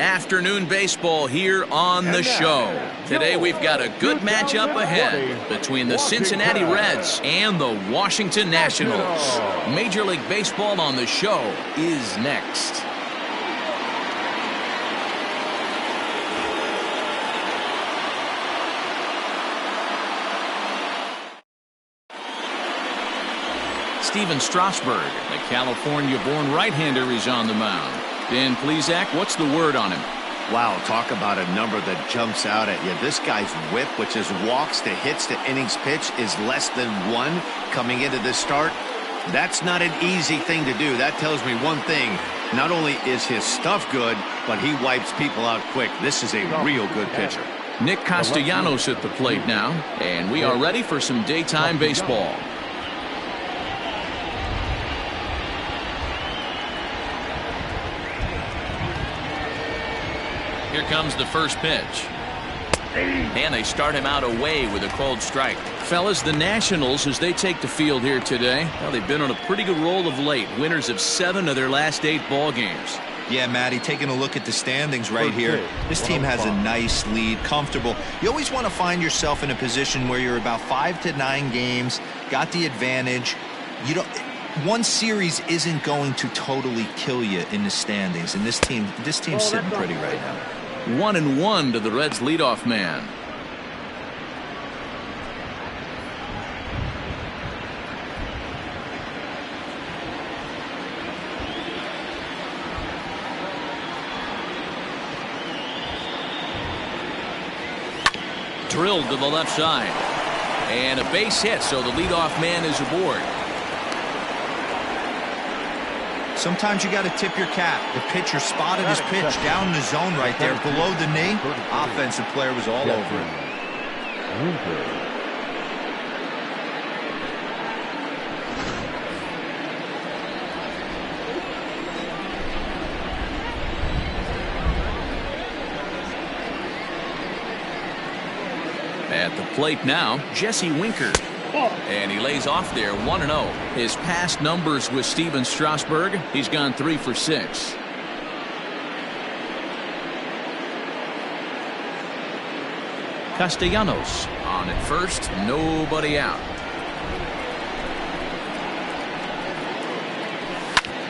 Afternoon baseball here on the show. Today we've got a good matchup ahead between the Cincinnati Reds and the Washington Nationals. Major League Baseball on the show is next. Steven Strasburg, the California-born right-hander, is on the mound. Dan Plesac, what's the word on him? Wow, talk about a number that jumps out at you. This guy's whip, which is walks to hits to innings pitch, is less than 1 coming into this start. That's not an easy thing to do. That tells me one thing. Not only is his stuff good, but he wipes people out quick. This is a real good pitcher. Nick Castellanos at the plate now, and we are ready for some daytime baseball. Here comes the first pitch. And they start him out away with a called strike. Fellas, the Nationals, as they take the field here today, well, they've been on a pretty good roll of late. Winners of 7 of their last 8 ball games. Yeah, Matty, taking a look at the standings right here. This team has a nice lead, comfortable. You always want to find yourself in a position where you're about 5 to 9 games, got the advantage. You don't. One series isn't going to totally kill you in the standings, and this team's sitting pretty right now. 1-1 to the Reds' leadoff man. Drilled to the left side. And a base hit, so the leadoff man is aboard. Sometimes you got to tip your cap. The pitcher spotted his pitch down in the zone right there below the knee. Offensive player was all over it. At the plate now, Jesse Winker. And he lays off there, 1-0. His past numbers with Steven Strasburg, he's gone 3 for 6. Castellanos on at first, nobody out.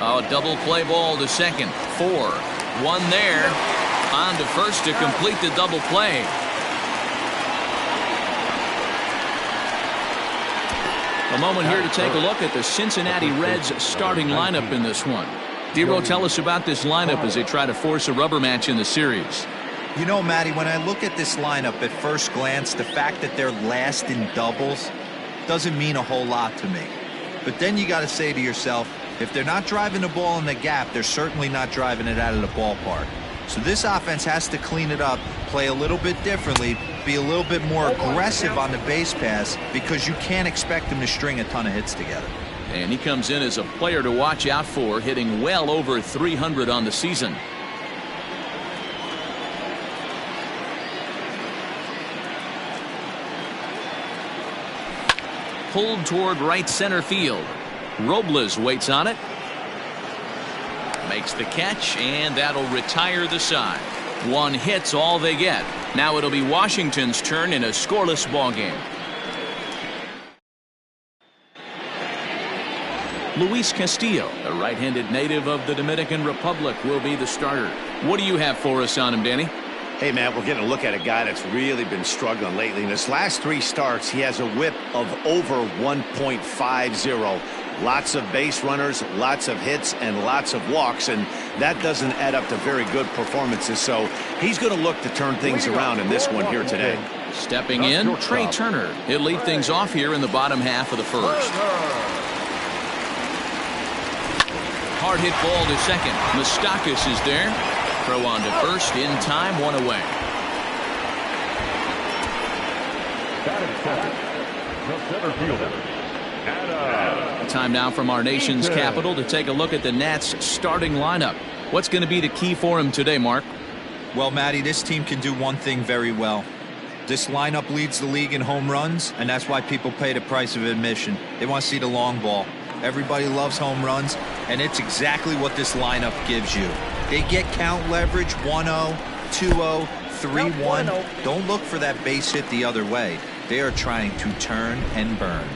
Oh, double play ball to second. 4. 1 there. On to first to complete the double play. A moment here to take a look at the Cincinnati Reds starting lineup in this one. Dero, tell us about this lineup as they try to force a rubber match in the series. You know, Matty, when I look at this lineup at first glance, the fact that they're last in doubles doesn't mean a whole lot to me. But then you got to say to yourself, if they're not driving the ball in the gap, they're certainly not driving it out of the ballpark. So this offense has to clean it up, play a little bit differently, be a little bit more aggressive on the base pass, because you can't expect them to string a ton of hits together. And he comes in as a player to watch out for, hitting well over 300 on the season. Pulled toward right center field. Robles waits on it. Makes the catch, and that'll retire the side. 1 hit's all they get. Now it'll be Washington's turn in a scoreless ball game. Luis Castillo, a right-handed native of the Dominican Republic, will be the starter. What do you have for us on him, Danny? Hey, Matt, we're getting a look at a guy that's really been struggling lately. In his last 3 starts, he has a whip of over 1.50. Lots of base runners, lots of hits, and lots of walks, and that doesn't add up to very good performances. So he's going to look to turn things around in this one here today. Stepping in, Trey Turner. He'll lead things off here in the bottom half of the first. Hard hit ball to second. Moustakas is there. Throw on to first in time, 1 away. Center fielder. Time now from our nation's capital to take a look at the Nats starting lineup. What's going to be the key for him today, Mark? Well, Matty, this team can do one thing very well. This lineup leads the league in home runs, and that's why people pay the price of admission. They want to see the long ball. Everybody loves home runs. And it's exactly what this lineup gives you. They get count leverage 1-0, 2-0, 3-1. Don't look for that base hit the other way. They are trying to turn and burn.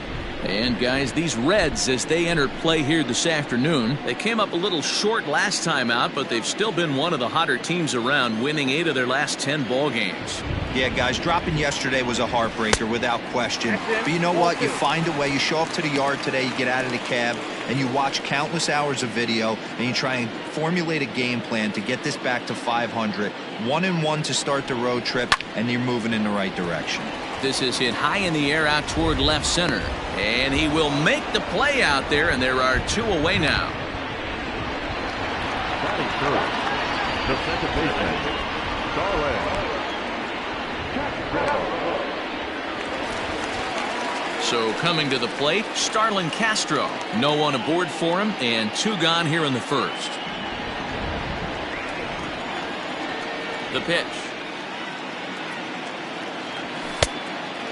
And guys, these Reds, as they enter play here this afternoon, they came up a little short last time out, but they've still been one of the hotter teams around, winning 8 of their last 10 ball games. Yeah, guys, dropping yesterday was a heartbreaker without question. But you know what? You find a way. You show up to the yard today, you get out of the cab, and you watch countless hours of video, and you try and formulate a game plan to get this back to 500. 1-1 to start the road trip, and you're moving in the right direction. This is hit high in the air out toward left center. And he will make the play out there, and there are 2 away now. Batting first, the second baseman, Darwin. So coming to the plate, Starlin Castro. No one aboard for him, and 2 gone here in the first. The pitch.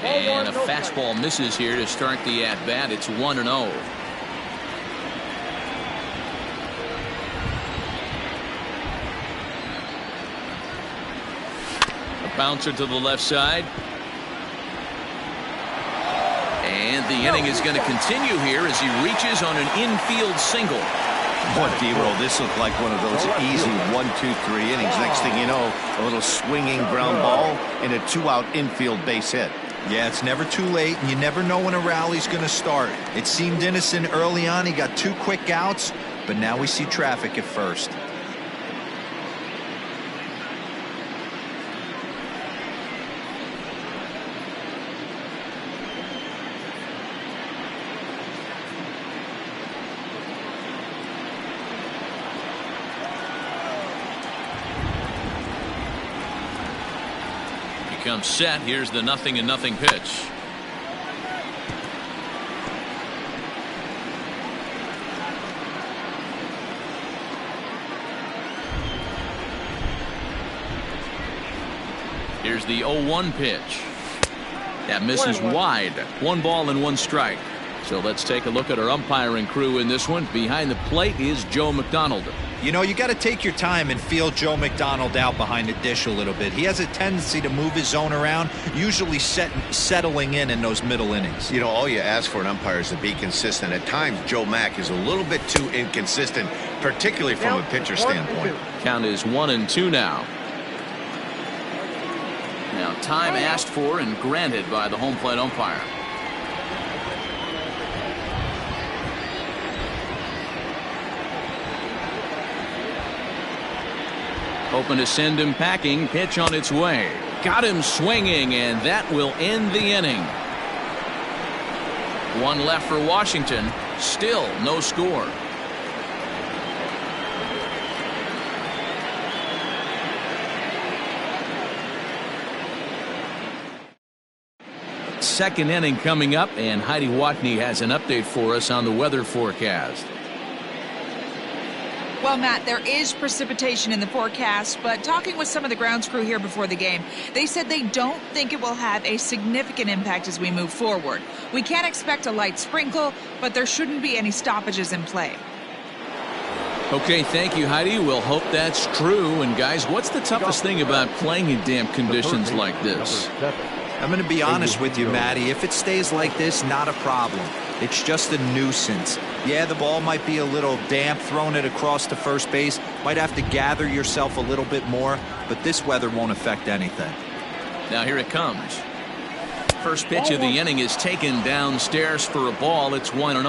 And a fastball misses here to start the at-bat. It's 1-0. A bouncer to the left side. And the inning is going to continue here as he reaches on an infield single. What, D-roll, this looked like one of those easy 1-2-3 innings. Next thing you know, a little swinging ground ball and a 2-out infield base hit. Yeah, it's never too late, and you never know when a rally's going to start. It seemed innocent early on. He got 2 quick outs, but now we see traffic at first. Comes set. Here's the 0-0 pitch. Here's the 0-1 pitch. That misses wide. 1 ball and 1 strike. So let's take a look at our umpiring crew in this one. Behind the plate is Joe McDonald. You know, you got to take your time and feel Joe McDonald out behind the dish a little bit. He has a tendency to move his zone around, usually settling in those middle innings. You know, all you ask for an umpire is to be consistent. At times, Joe Mack is a little bit too inconsistent, particularly from a pitcher standpoint. Count is 1-2 now. Now, time asked for and granted by the home plate umpire. Hoping to send him packing. Pitch on its way. Got him swinging, and that will end the inning. 1 left for Washington. Still no score. Second inning coming up, and Heidi Watney has an update for us on the weather forecast. Well, Matt, there is precipitation in the forecast, but talking with some of the grounds crew here before the game, they said they don't think it will have a significant impact as we move forward. We can expect a light sprinkle, but there shouldn't be any stoppages in play. Okay, thank you, Heidi. We'll hope that's true. And guys, what's the toughest thing about playing in damp conditions like this? I'm going to be honest with you, Matty. If it stays like this, not a problem. It's just a nuisance. Yeah, the ball might be a little damp, throwing it across to first base. Might have to gather yourself a little bit more, but this weather won't affect anything. Now here it comes. First pitch of the inning is taken downstairs for a ball. It's 1-0.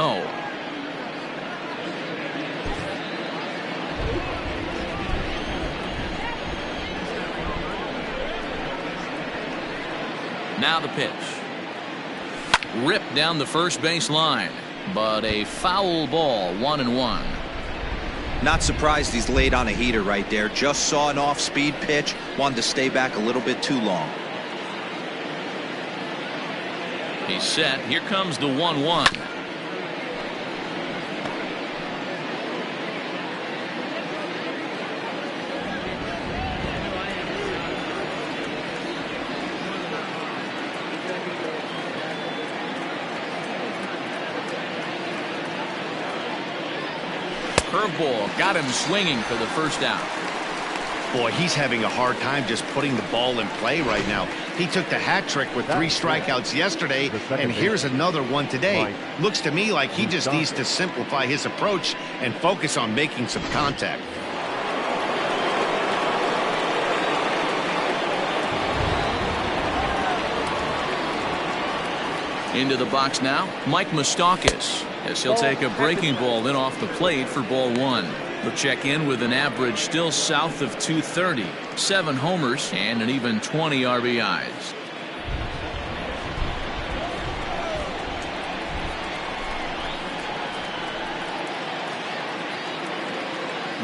Now the pitch. Ripped down the first base line, but a foul ball. 1-1. Not surprised he's laid on a heater right there. Just saw an off-speed pitch. Wanted to stay back a little bit too long. He's set. Here comes the 1-1. Curveball got him swinging for the first out. Boy, he's having a hard time just putting the ball in play right now. He took the hat trick with 3 strikeouts yesterday, and here's another one today. Looks to me like he just needs to simplify his approach and focus on making some contact. Into the box now, Mike Moustakas, as he'll take a breaking ball in off the plate for ball 1. He'll check in with an average still south of 230, 7 homers, and an even 20 RBIs.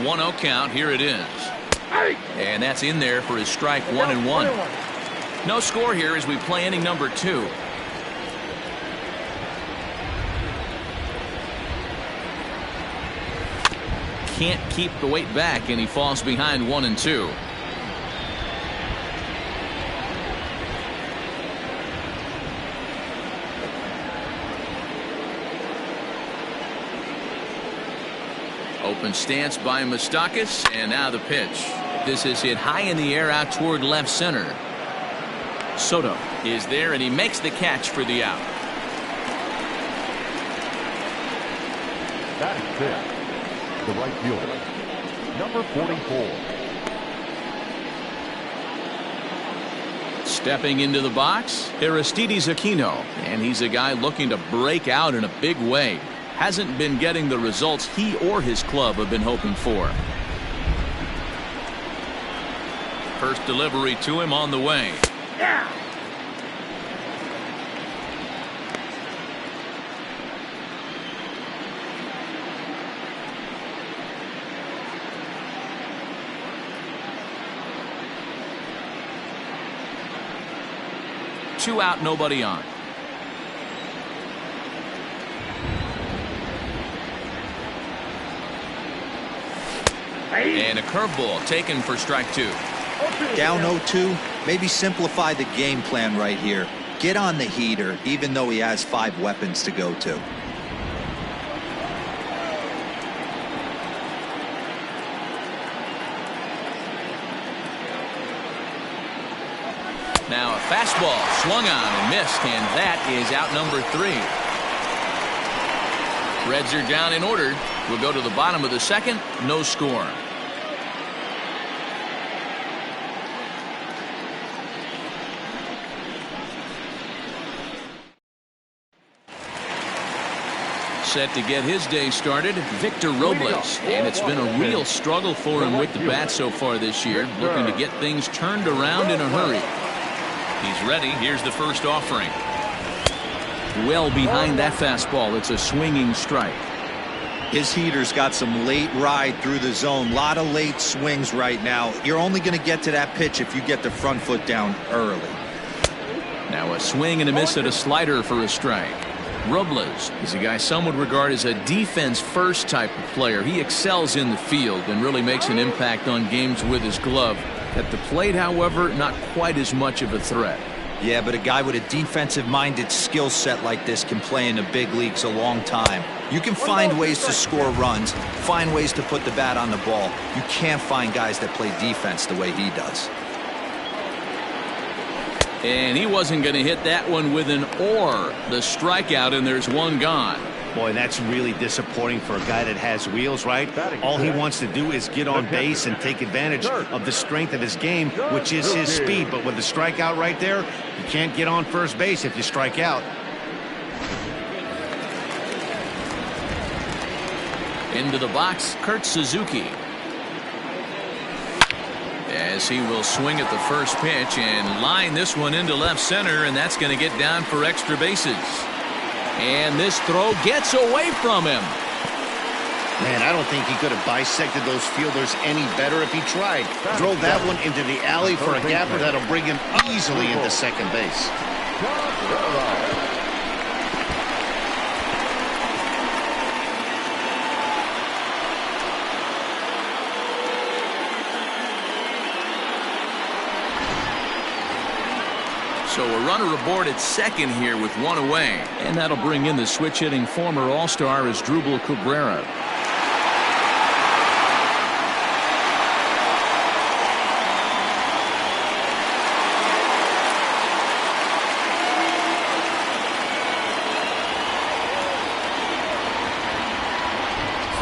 One 0 count. Here it is. And that's in there for his strike 1-1. No score here as we play inning number 2. Can't keep the weight back, and he falls behind 1-2. Open stance by Moustakas, and now the pitch. This is hit high in the air out toward left center. Soto is there, and he makes the catch for the out. That is it. The right fielder, number 44. Stepping into the box, Aristides Aquino, and he's a guy looking to break out in a big way. Hasn't been getting the results he or his club have been hoping for. First delivery to him on the way. Yeah. Two out, nobody on. And a curveball taken for strike 2. Down 0-2, maybe simplify the game plan right here. Get on the heater, even though he has 5 weapons to go to. Now a fastball swung on and missed, and that is out number 3. Reds are down in order. We'll go to the bottom of the second. No score. Set to get his day started, Victor Robles, and it's been a real struggle for him with the bat so far this year, looking to get things turned around in a hurry. He's ready. Here's the first offering. Well behind that fastball. It's a swinging strike. His heater's got some late ride through the zone. A lot of late swings right now. You're only going to get to that pitch if you get the front foot down early. Now a swing and a miss at a slider for a strike. Robles is a guy some would regard as a defense-first type of player. He excels in the field and really makes an impact on games with his glove. At the plate, however, not quite as much of a threat. Yeah, but a guy with a defensive-minded skill set like this can play in the big leagues a long time. You can find ways to score runs, find ways to put the bat on the ball. You can't find guys that play defense the way he does. And he wasn't going to hit that one with an or. The strikeout, and there's one gone. Boy, that's really disappointing for a guy that has wheels, right? All he wants to do is get on base and take advantage of the strength of his game, which is his speed. But with the strikeout right there, you can't get on first base if you strike out. Into the box, Kurt Suzuki. As he will swing at the first pitch and line this one into left center, and that's going to get down for extra bases. And this throw gets away from him. Man, I don't think he could have bisected those fielders any better if he tried. Drove that one into the alley for a gapper that'll bring him easily into second base. So a runner aboard at second here with one away. And that'll bring in the switch-hitting former All-Star Asdrubal Cabrera.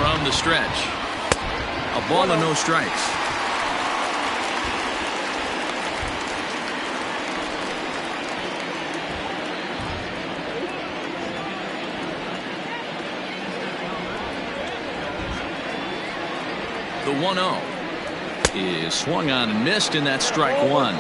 from the stretch. A ball and no strikes. The 1-0 is swung on and missed, and that's strike one.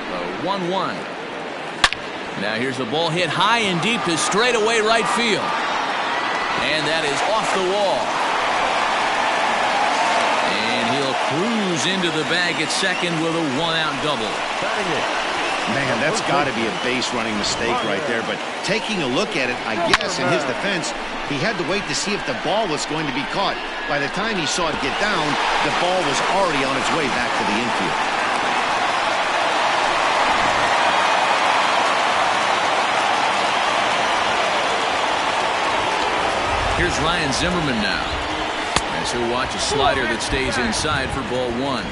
The 1-1. Now here's the ball hit high and deep to straightaway right field. And that is off the wall. And he'll cruise into the bag at second with a one-out double. Man, that's got to be a base running mistake right there. But taking a look at it, I guess, in his defense, he had to wait to see if the ball was going to be caught. By the time he saw it get down, the ball was already on its way back to the infield. Here's Ryan Zimmerman now, as he'll watch a slider that stays inside for ball one.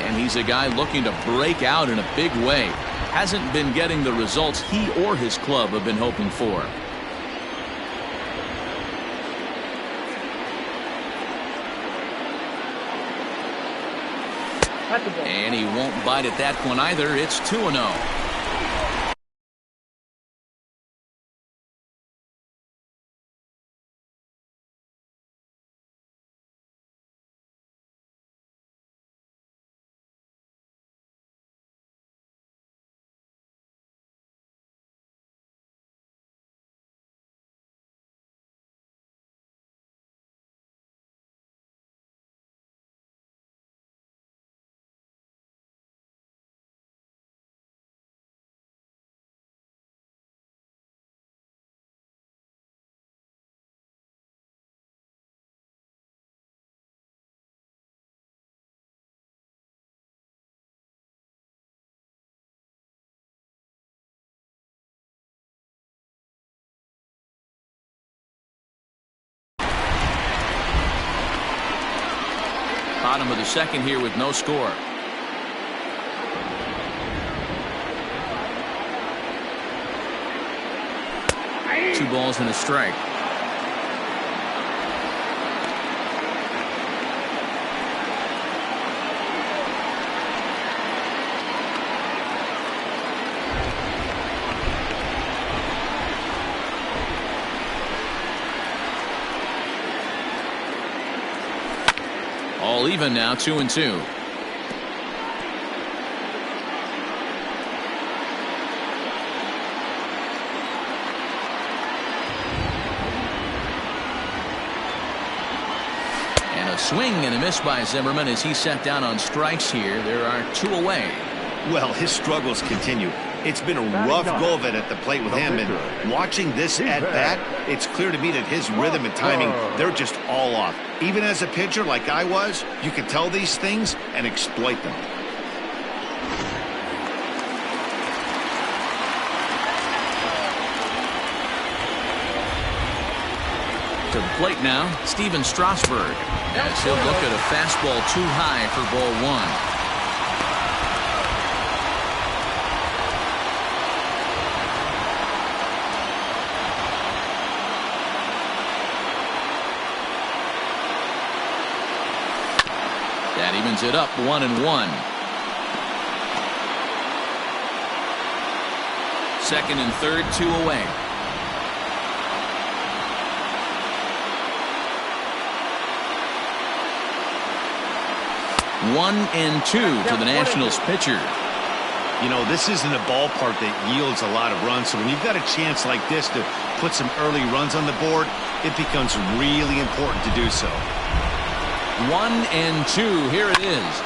And he's a guy looking to break out in a big way. Hasn't been getting the results he or his club have been hoping for. And he won't bite at that one either. It's 2-0. Bottom of the second here with no score. Two balls and a strike. All even now, 2-2. And a swing and a miss by Zimmerman as he sat down on strikes here. There are two away. Well, his struggles continue. It's been a rough go of it at the plate with him, and watching this at bat, it's clear to me that his rhythm and timing, they're just all off. Even as a pitcher like I was, you can tell these things and exploit them. To the plate now, Steven Strasburg, as he'll look at a fastball too high for ball one. That evens it up 1-1. Second and third, two away. 1-2 to the Nationals pitcher. You know, this isn't a ballpark that yields a lot of runs, so when you've got a chance like this to put some early runs on the board, it becomes really important to do so. 1-2. Here it is.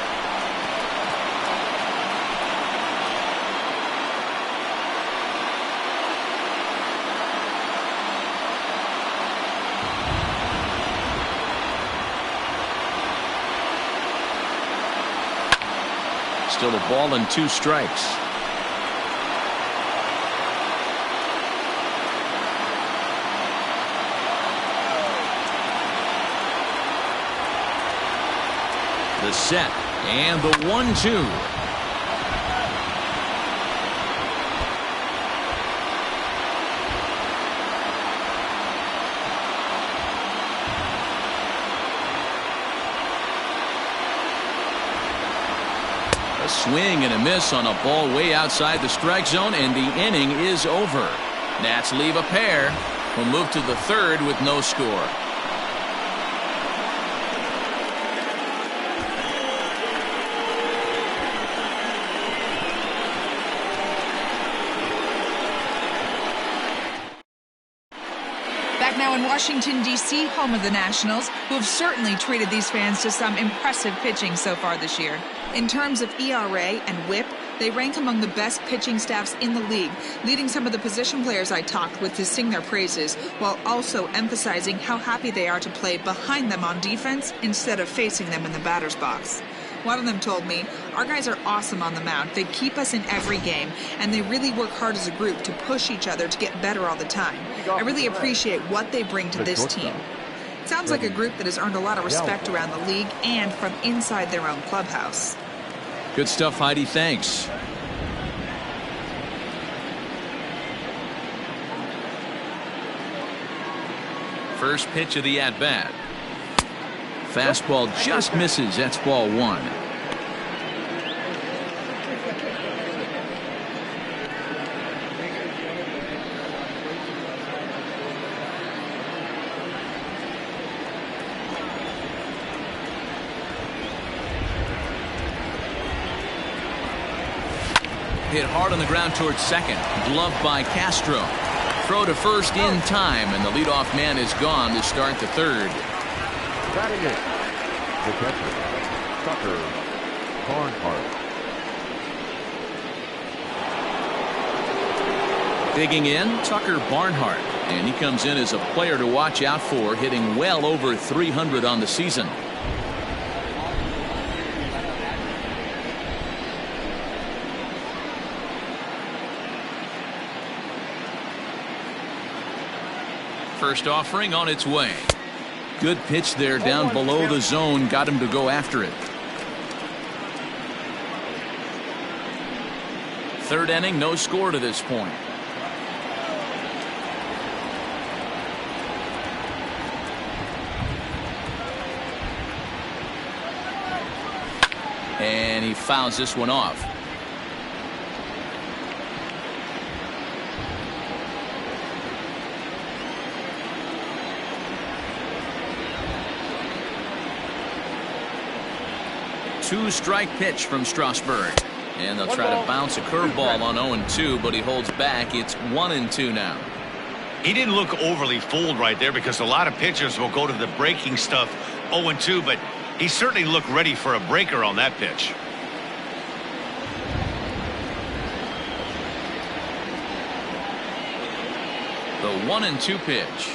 Still a ball and 2 strikes. The set and the 1-2. A swing and a miss on a ball way outside the strike zone, and the inning is over. Nats leave a pair. We'll move to the third with no score. Back now in Washington, D.C., home of the Nationals, who have certainly treated these fans to some impressive pitching so far this year. In terms of ERA and whip, they rank among the best pitching staffs in the league, leading some of the position players I talked with to sing their praises, while also emphasizing how happy they are to play behind them on defense instead of facing them in the batter's box. One of them told me, "Our guys are awesome on the mound. They keep us in every game, and they really work hard as a group to push each other to get better all the time. I really appreciate what they bring to this team." Sounds like a group that has earned a lot of respect around the league and from inside their own clubhouse. Good stuff, Heidi. Thanks. First pitch of the at-bat. Fastball just misses. That's ball 1. Hit hard on the ground towards second. Gloved by Castro. Throw to first in time, and the leadoff man is gone to start the third. Batting it, the catcher, Tucker Barnhart. Digging in, Tucker Barnhart, and he comes in as a player to watch out for, hitting well over 300 on the season. First offering on its way. Good pitch there down below the zone. Got him to go after it. Third inning, no score to this point. And he fouls this one off. Two-strike pitch from Strasburg. And they'll try to bounce a curveball on 0-2, but he holds back. It's 1-2 now. He didn't look overly fooled right there because a lot of pitchers will go to the breaking stuff 0-2, but he certainly looked ready for a breaker on that pitch. The 1-2 pitch.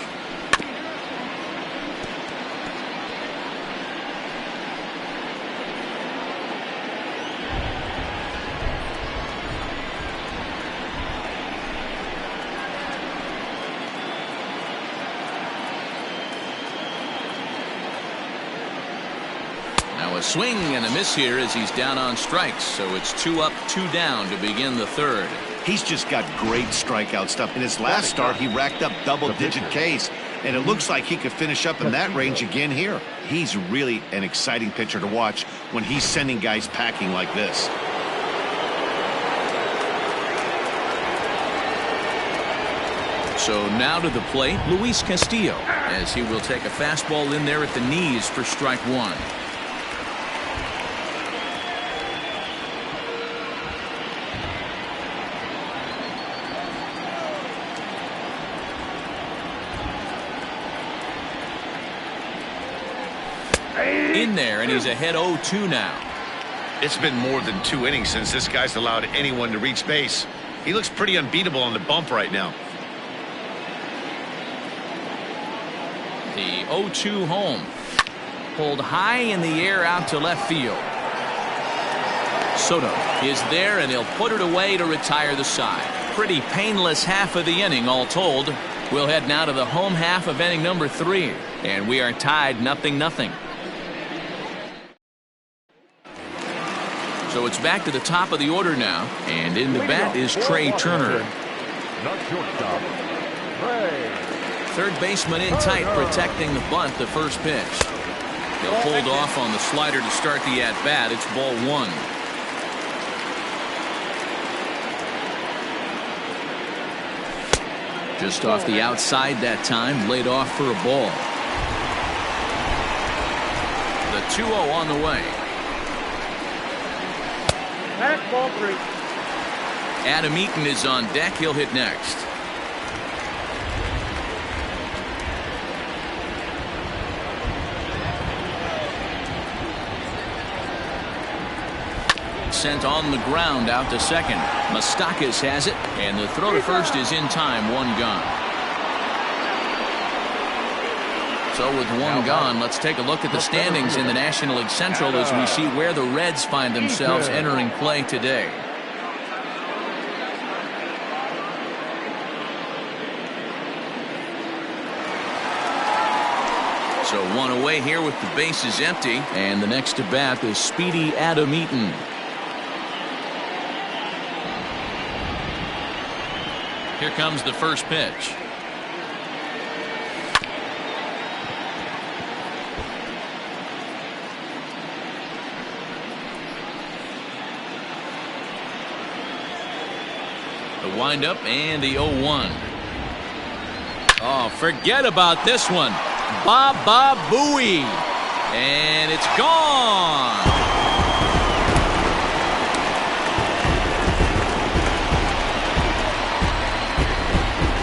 A swing and a miss here as he's down on strikes, so it's 2 up, 2 down to begin the third. He's just got great strikeout stuff. In his last start, he racked up double-digit Ks, and it looks like he could finish up in that range again here. He's really an exciting pitcher to watch when he's sending guys packing like this. So now to the plate, Luis Castillo, as he will take a fastball in there at the knees for strike 1. In there, and he's ahead 0-2 now. It's been more than 2 innings since this guy's allowed anyone to reach base. He looks pretty unbeatable on the bump right now. The 0-2 home. Pulled high in the air out to left field. Soto is there, and he'll put it away to retire the side. Pretty painless half of the inning, all told. We'll head now to the home half of inning number 3, and we are tied 0-0. So it's back to the top of the order now, and in the bat is Trey Turner. Third baseman in tight, protecting the bunt, the first pitch. He'll hold off on the slider to start the at-bat. It's ball 1. Just off the outside that time, laid off for a ball. The 2-0 on the way. Ball 3. Adam Eaton is on deck. He'll hit next. Sent on the ground out to second. Moustakas has it, and the throw to first is in time. 1 gone. So with 1 gone, let's take a look at the standings in the National League Central as we see where the Reds find themselves entering play today. So 1 away here with the bases empty, and the next to bat is speedy Adam Eaton. Here comes the first pitch. The windup and the 0-1. Oh, forget about this one. Baba Booey. And it's gone.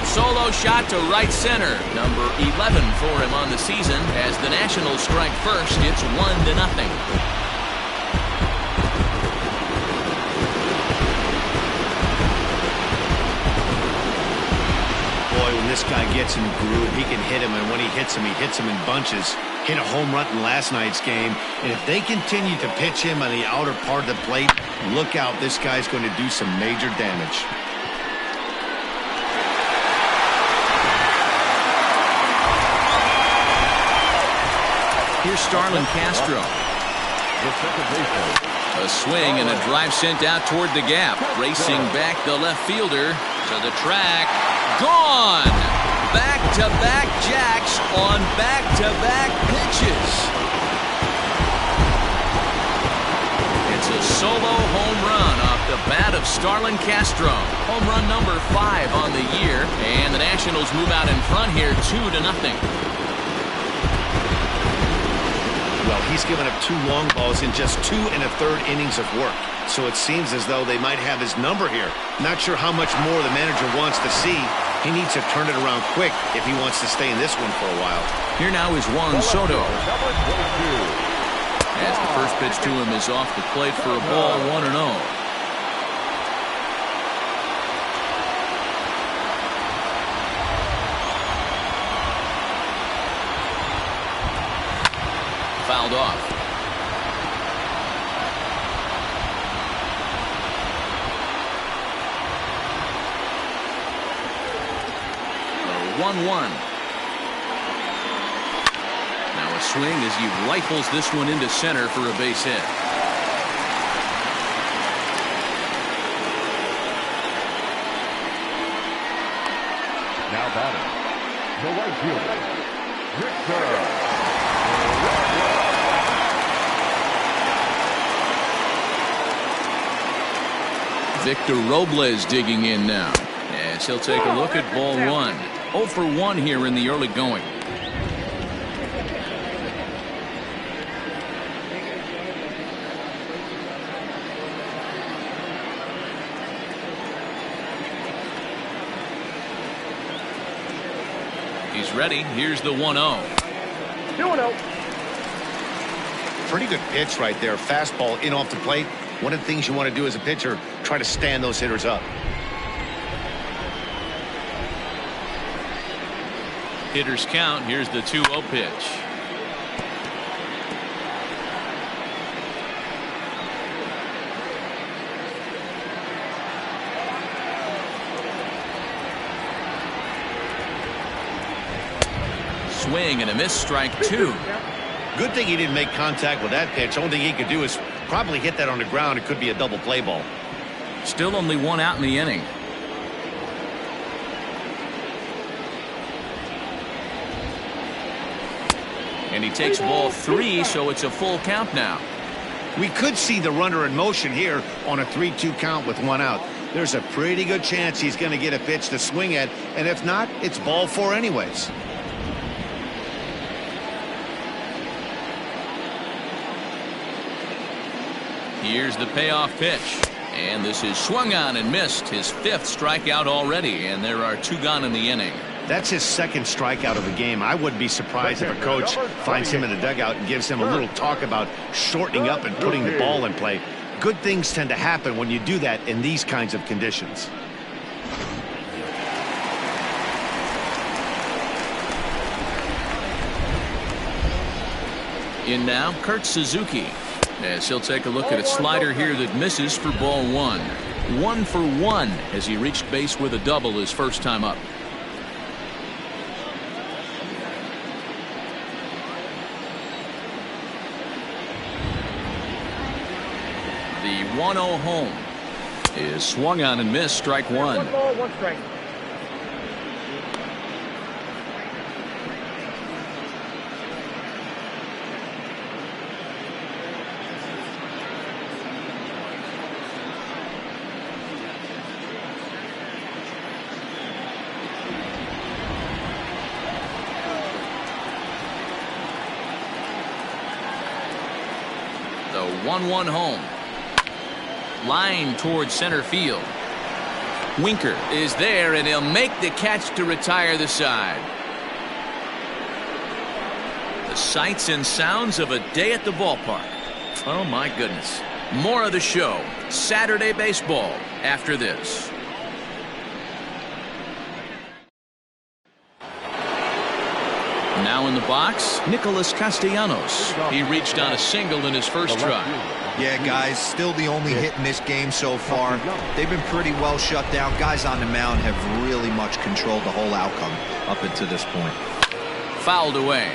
Solo shot to right center. Number 11 for him on the season. As the Nationals strike first, it's 1-0. When this guy gets in the groove, he can hit him, and when he hits him in bunches. Hit a home run in last night's game, and if they continue to pitch him on the outer part of the plate, look out, this guy's going to do some major damage. Here's Starlin Castro. A swing and a drive sent out toward the gap. Racing back the left fielder to the track. Gone! Back-to-back jacks on back-to-back pitches. It's a solo home run off the bat of Starlin Castro. Home run number 5 on the year, and the Nationals move out in front here 2-0. Well, he's given up 2 long balls in just 2 1/3 innings of work. So it seems as though they might have his number here. Not sure how much more the manager wants to see. He needs to turn it around quick if he wants to stay in this one for a while. Here now is Juan Soto. As the first pitch to him is off the plate for a ball, 1-0. Fouled off. The 1-1. Now a swing as he rifles this one into center for a base hit. Now batting, the right fielder, Victor Robles digging in now, as he'll take a look at ball 1. 0 for 1 here in the early going. He's ready. Here's the 1-0. 2-0. Pretty good pitch right there. Fastball in off the plate. One of the things you want to do as a pitcher, try to stand those hitters up. Hitters count. Here's the 2-0 pitch. Swing and a miss, strike 2. Good thing he didn't make contact with that pitch. Only thing he could do is probably hit that on the ground. It could be a double play ball. Still only 1 out in the inning. And he takes ball 3, so it's a full count now. We could see the runner in motion here on a 3-2 count with 1 out. There's a pretty good chance he's going to get a pitch to swing at, and if not, it's ball 4 anyways. Here's the payoff pitch. And this is swung on and missed. His 5th strikeout already, and there are 2 gone in the inning. That's his 2nd strikeout of the game. I wouldn't be surprised if a coach finds him in the dugout and gives him a little talk about shortening up and putting the ball in play. Good things tend to happen when you do that in these kinds of conditions. In now, Kurt Suzuki. As he'll take a look at a slider here that misses for ball 1. 1 for 1 as he reached base with a double his first time up. The 1-0 home is swung on and missed, strike 1. 1 ball, 1 strike. The 1-1 home. Line towards center field. Winker is there, and he'll make the catch to retire the side. The sights and sounds of a day at the ballpark. Oh, my goodness. More of the show. Saturday baseball after this. Now in the box, Nicholas Castellanos. He reached on a single in his first try. Yeah, guys, still the only hit in this game so far. They've been pretty well shut down. Guys on the mound have really much controlled the whole outcome up until this point. Fouled away.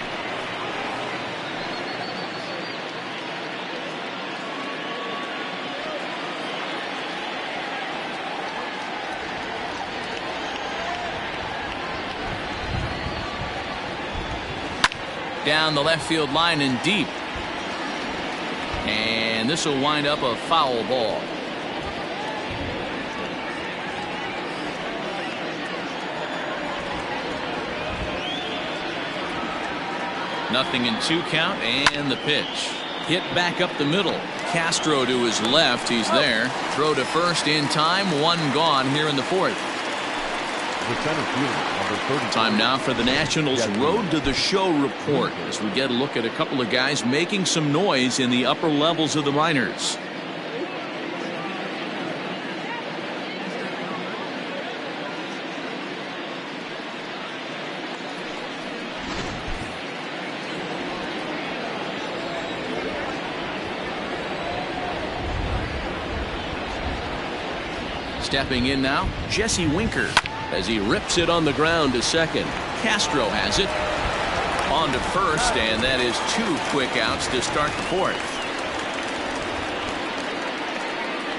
Down the left field line and deep. And this will wind up a foul ball. Nothing in 2 count, and the pitch. Hit back up the middle. Castro to his left. He's there. Throw to first in time. 1 gone here in the 4th. Time now for the Nationals' Road to the Show report as we get a look at a couple of guys making some noise in the upper levels of the minors. Stepping in now, Jesse Winker. As he rips it on the ground to second. Castro has it. On to first, and that is 2 quick outs to start the 4th.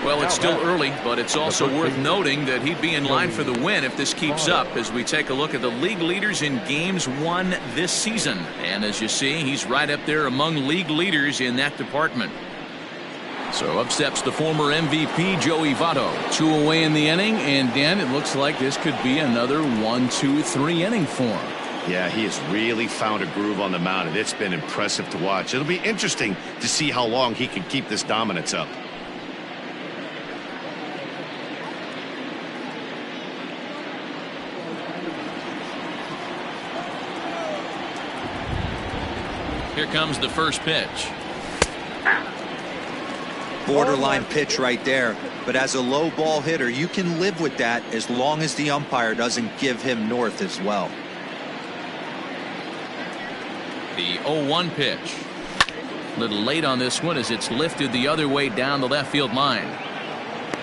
Well, it's still early, but it's also worth noting that he'd be in line for the win if this keeps up as we take a look at the league leaders in games won this season. And as you see, he's right up there among league leaders in that department. So up steps the former MVP Joey Votto. 2 away in the inning, and Dan, it looks like this could be another 1-2-3 inning for him. Yeah, he has really found a groove on the mound, and it's been impressive to watch. It'll be interesting to see how long he can keep this dominance up. Here comes the first pitch. Borderline pitch right there. But as a low ball hitter, you can live with that as long as the umpire doesn't give him north as well. The 0-1 pitch. A little late on this one as it's lifted the other way down the left field line.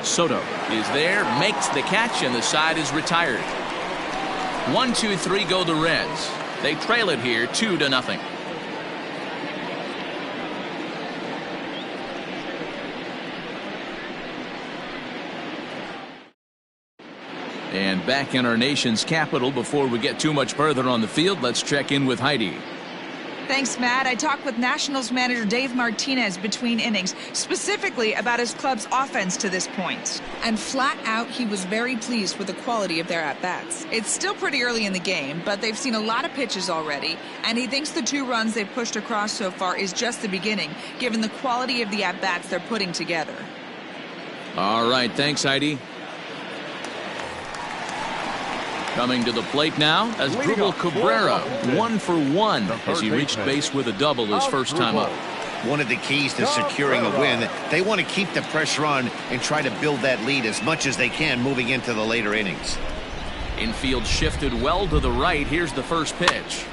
Soto is there, makes the catch, and the side is retired. 1-2-3 go the Reds. They trail it here 2-0. And back in our nation's capital, before we get too much further on the field, let's check in with Heidi. Thanks, Matt. I talked with Nationals manager Dave Martinez between innings, specifically about his club's offense to this point. And flat out, he was very pleased with the quality of their at-bats. It's still pretty early in the game, but they've seen a lot of pitches already, and he thinks the 2 runs they've pushed across so far is just the beginning, given the quality of the at-bats they're putting together. All right, thanks, Heidi. Coming to the plate now as Dribble Cabrera, 1 for 1 as he reached base with a double his first time up. One of the keys to securing a win, they want to keep the pressure on and try to build that lead as much as they can moving into the later innings. Infield shifted well to the right. Here's the first pitch.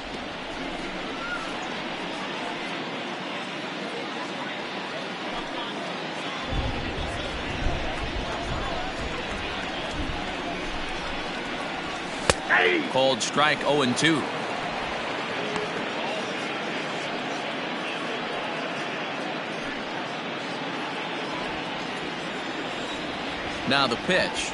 Called strike 0-2. Now the pitch.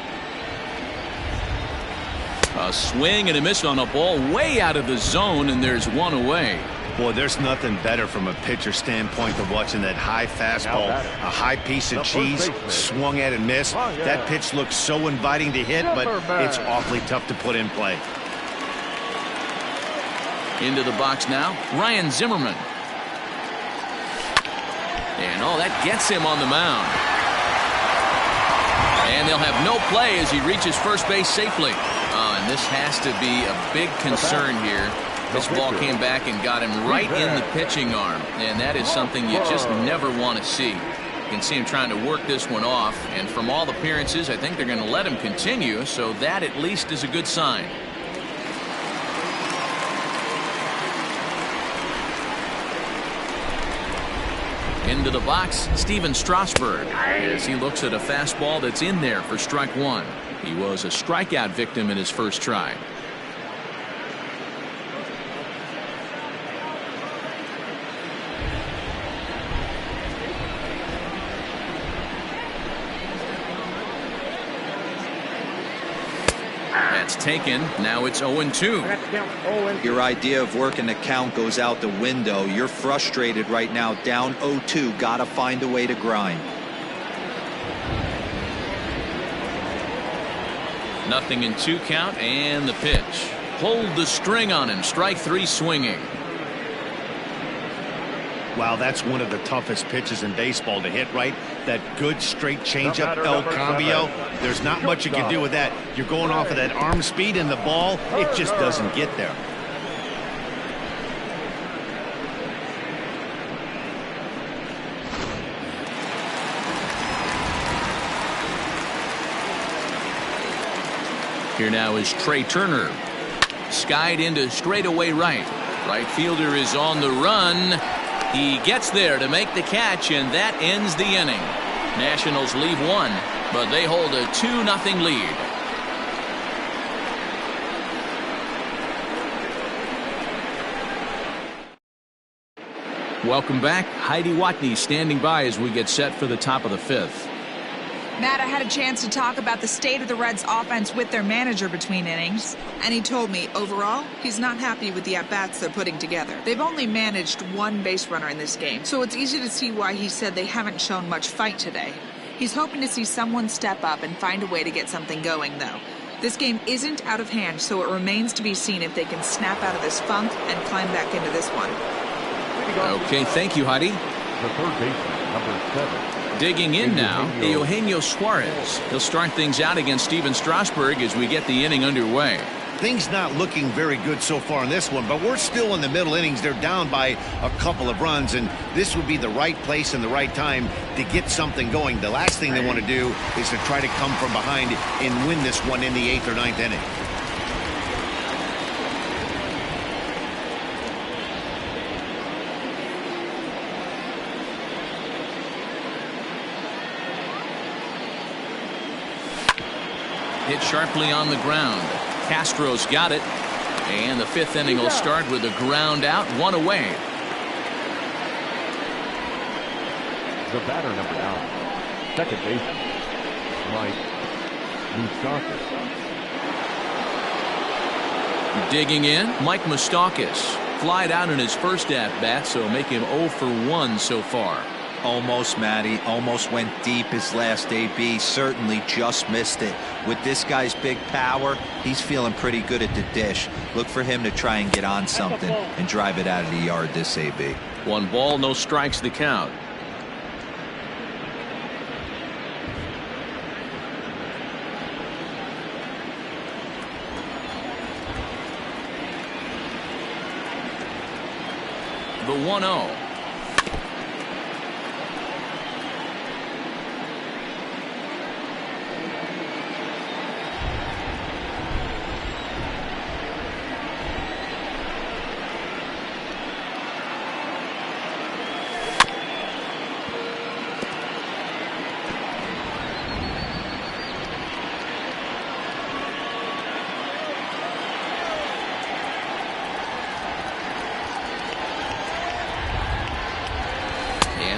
A swing and a miss on a ball way out of the zone, and there's one away. Boy, there's nothing better from a pitcher standpoint than watching that high fastball, a high piece of cheese, swung at and missed. That pitch looks so inviting to hit, but it's awfully tough to put in play. Into the box now, Ryan Zimmerman. And that gets him on the mound. And they'll have no play as he reaches first base safely. And this has to be a big concern here. This ball came back and got him right in the pitching arm. And that is something you just never want to see. You can see him trying to work this one off. And from all appearances, I think they're going to let him continue. So that at least is a good sign. Into the box, Steven Strasburg, as he looks at a fastball that's in there for strike 1. He was a strikeout victim in his first try. That's taken. Now it's 0-2. Your idea of working the count goes out the window. You're frustrated right now, down 0-2. Gotta find a way to grind. Nothing in 2 count, and the pitch. Pulled the string on him. Strike 3 swinging. Wow, that's one of the toughest pitches in baseball to hit right. That good straight changeup, El Cambio. There's not much you can do with that. You're going off of that arm speed, and the ball, it just doesn't get there. Here now is Trey Turner. Skied into straightaway right. Right fielder is on the run. He gets there to make the catch, and that ends the inning. Nationals leave 1, but they hold a 2-0 lead. Welcome back. Heidi Watney standing by as we get set for the top of the 5th. Matt, I had a chance to talk about the state of the Reds offense with their manager between innings, and he told me overall he's not happy with the at-bats they're putting together. They've only managed 1 base runner in this game, so it's easy to see why he said they haven't shown much fight today. He's hoping to see someone step up and find a way to get something going, though. This game isn't out of hand, so it remains to be seen if they can snap out of this funk and climb back into this one. Okay, thank you, Heidi. The third baseman, number 7. Digging in now, Eugenio Suarez. He'll start things out against Steven Strasburg as we get the inning underway. Things not looking very good so far in this one, but we're still in the middle innings. They're down by a couple of runs, and this would be the right place and the right time to get something going. The last thing they want to do is to try to come from behind and win this one in the 8th or 9th inning. Hit sharply on the ground. Castro's got it. And the 5th inning will start with a ground out, 1 away. The batter, number 9, second baseman, Mike Moustakas. Digging in, Mike Moustakas. Flied out in his first at-bat, so make him 0 for 1 so far. Almost, Matty. Almost went deep his last AB. Certainly just missed it. With this guy's big power, he's feeling pretty good at the dish. Look for him to try and get on something and drive it out of the yard this AB. 1 ball, no strikes the count. The 1-0.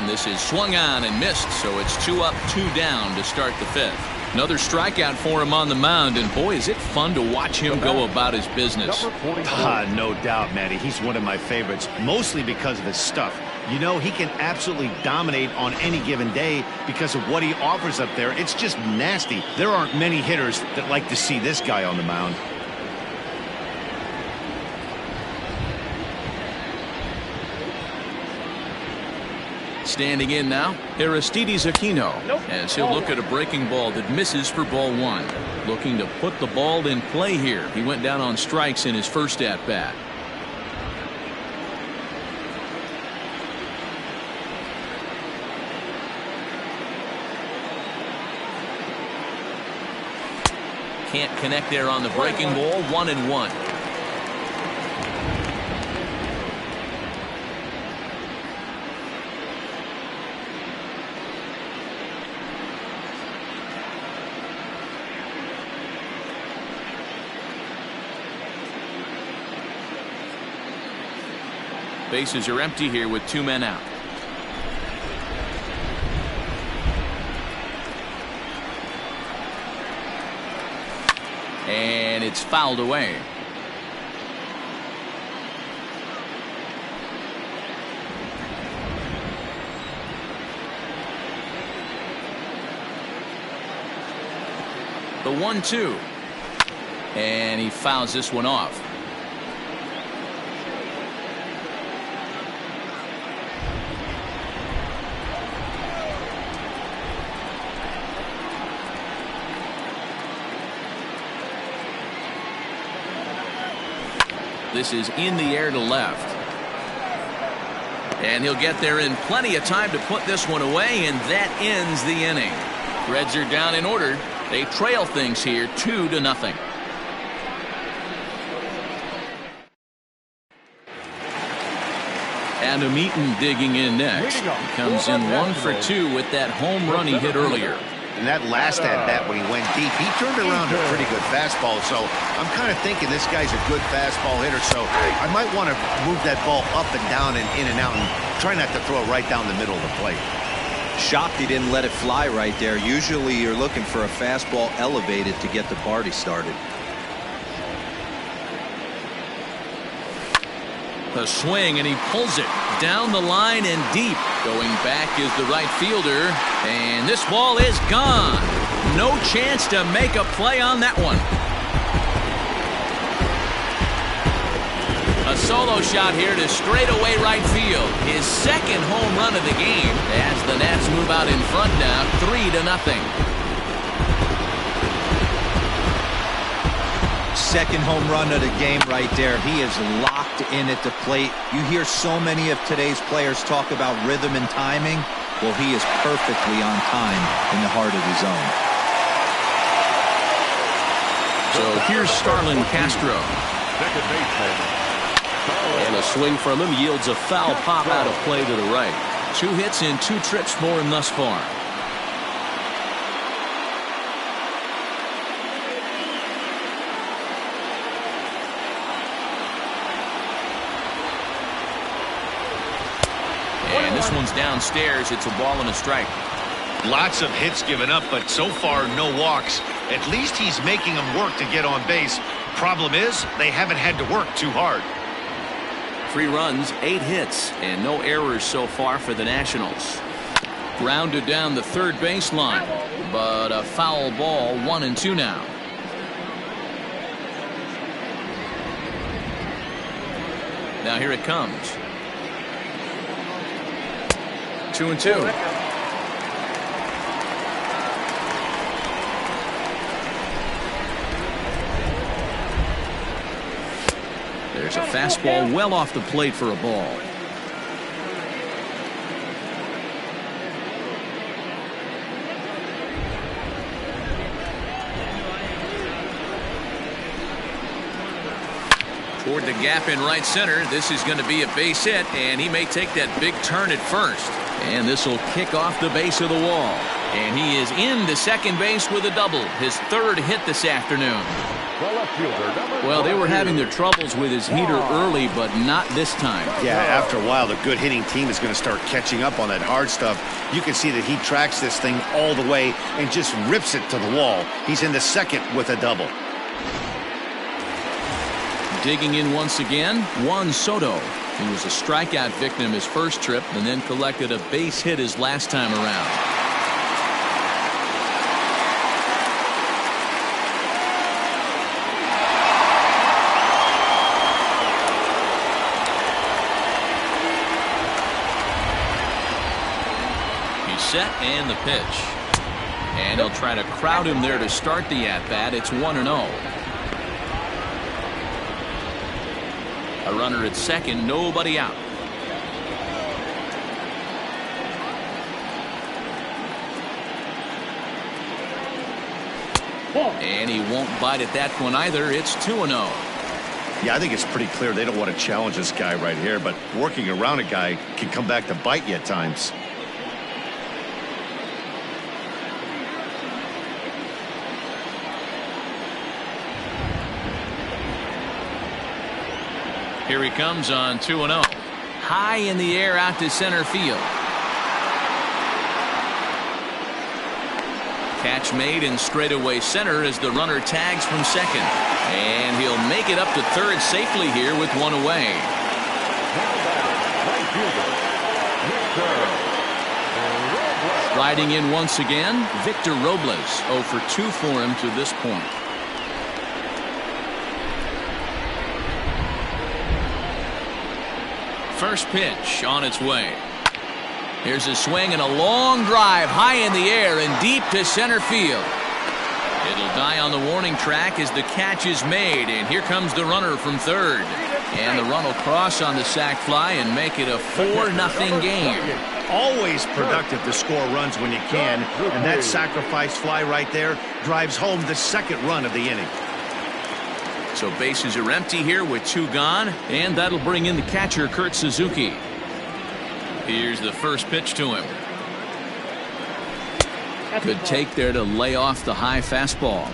This is swung on and missed, so it's 2 up, 2 down to start the 5th. Another strikeout for him on the mound, and boy, is it fun to watch him go about his business. No doubt, Matty. He's one of my favorites, mostly because of his stuff. You know, he can absolutely dominate on any given day because of what he offers up there. It's just nasty. There aren't many hitters that like to see this guy on the mound. Standing in now, Aristides Aquino, as he'll look at a breaking ball that misses for ball 1. Looking to put the ball in play here. He went down on strikes in his first at-bat. Can't connect there on the breaking ball. 1-1. Bases are empty here with 2 men out. And it's fouled away. The 1-2. And he fouls this one off. This is in the air to left. And he'll get there in plenty of time to put this one away, and that ends the inning. Reds are down in order. They trail things here 2-0. Adam Eaton digging in next. He comes in 1 for 2 with that home run he hit earlier. And that last at-bat when he went deep, he turned around a pretty good fastball. So I'm kind of thinking this guy's a good fastball hitter. So I might want to move that ball up and down and in and out and try not to throw it right down the middle of the plate. Shocked he didn't let it fly right there. Usually you're looking for a fastball elevated to get the party started. A swing, and he pulls it down the line and deep. Going back is the right fielder, and this ball is gone. No chance to make a play on that one. A solo shot here to straightaway right field. His second home run of the game as the Nats move out in front now, 3-0. second home run of the game right there. He is locked in at the plate. You hear so many of today's players talk about rhythm and timing. Well, he is perfectly on time in the heart of the zone. So here's Starlin Castro. Second baseman. And a swing from him yields a foul pop out of play to the right. 2 hits in 2 trips for him thus far. And this one's downstairs. It's a ball and a strike. Lots of hits given up, but so far no walks. At least he's making them work to get on base. Problem is, they haven't had to work too hard. 3 runs, 8 hits, and no errors so far for the Nationals. Grounded down the third baseline, but a foul ball, 1-2 now. Now here it comes. 2-2. There's a fastball well off the plate for a ball. Toward the gap in right center. This is going to be a base hit, and he may take that big turn at first. And this will kick off the base of the wall. And he is into second base with a double. His 3rd hit this afternoon. Well, they were having their troubles with his heater early, but not this time. Yeah, after a while, the good hitting team is going to start catching up on that hard stuff. You can see that he tracks this thing all the way and just rips it to the wall. He's in the second with a double. Digging in once again, Juan Soto. He was a strikeout victim his first trip and then collected a base hit his last time around. Set and the pitch. And he'll try to crowd him there to start the at-bat. It's 1-0. A runner at second, nobody out. And he won't bite at that one either. It's 2-0. Yeah, I think it's pretty clear they don't want to challenge this guy right here, but working around a guy can come back to bite you at times. Here he comes on 2-0. High in the air out to center field. Catch made in straightaway center as the runner tags from second. And he'll make it up to third safely here with 1 away. Riding in once again, Victor Robles. 0 for 2 for him to this point. First pitch on its way. Here's a swing and a long drive high in the air and deep to center field. It'll die on the warning track as the catch is made, and here comes the runner from third. And the run will cross on the sac fly and make it a 4-0 game. Always productive to score runs when you can, and that sacrifice fly right there drives home the second run of the inning. So bases are empty here with 2 gone, and that'll bring in the catcher, Kurt Suzuki. Here's the first pitch to him. Good take there to lay off the high fastball.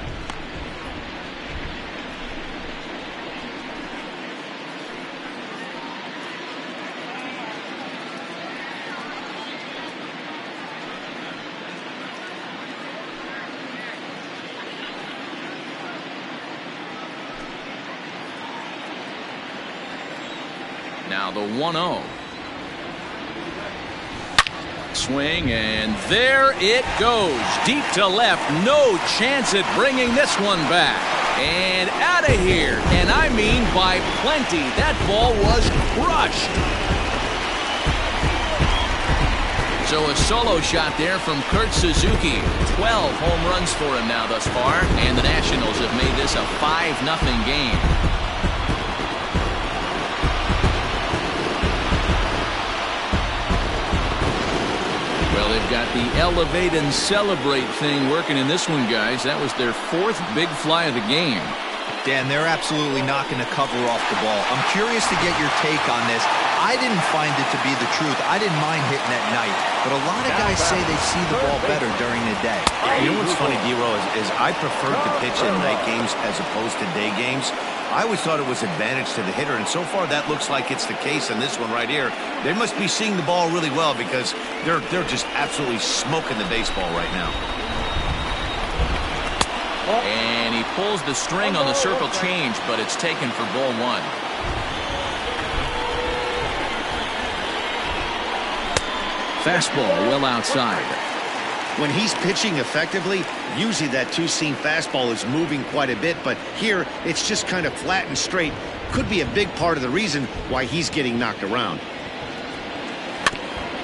Now the 1-0. Swing, and there it goes. Deep to left. No chance at bringing this one back. And out of here. And I mean by plenty. That ball was crushed. So a solo shot there from Kurt Suzuki. 12 home runs for him now thus far, and the Nationals have made this a 5-0 game. Well, they've got the elevate and celebrate thing working in this one, guys. That was their 4th big fly of the game. Dan, they're absolutely not going to cover off the ball. I'm curious to get your take on this. I didn't find it to be the truth. I didn't mind hitting at night, but a lot of guys say they see the ball better during the day. You know what's funny, D-Row, is I prefer to pitch in night games as opposed to day games. I always thought it was advantage to the hitter, and so far that looks like it's the case in this one right here. They must be seeing the ball really well because they're just absolutely smoking the baseball right now. And he pulls the string on the circle change, but it's taken for ball 1. Fastball well outside. When he's pitching effectively, usually that two-seam fastball is moving quite a bit, but here it's just kind of flat and straight. Could be a big part of the reason why he's getting knocked around.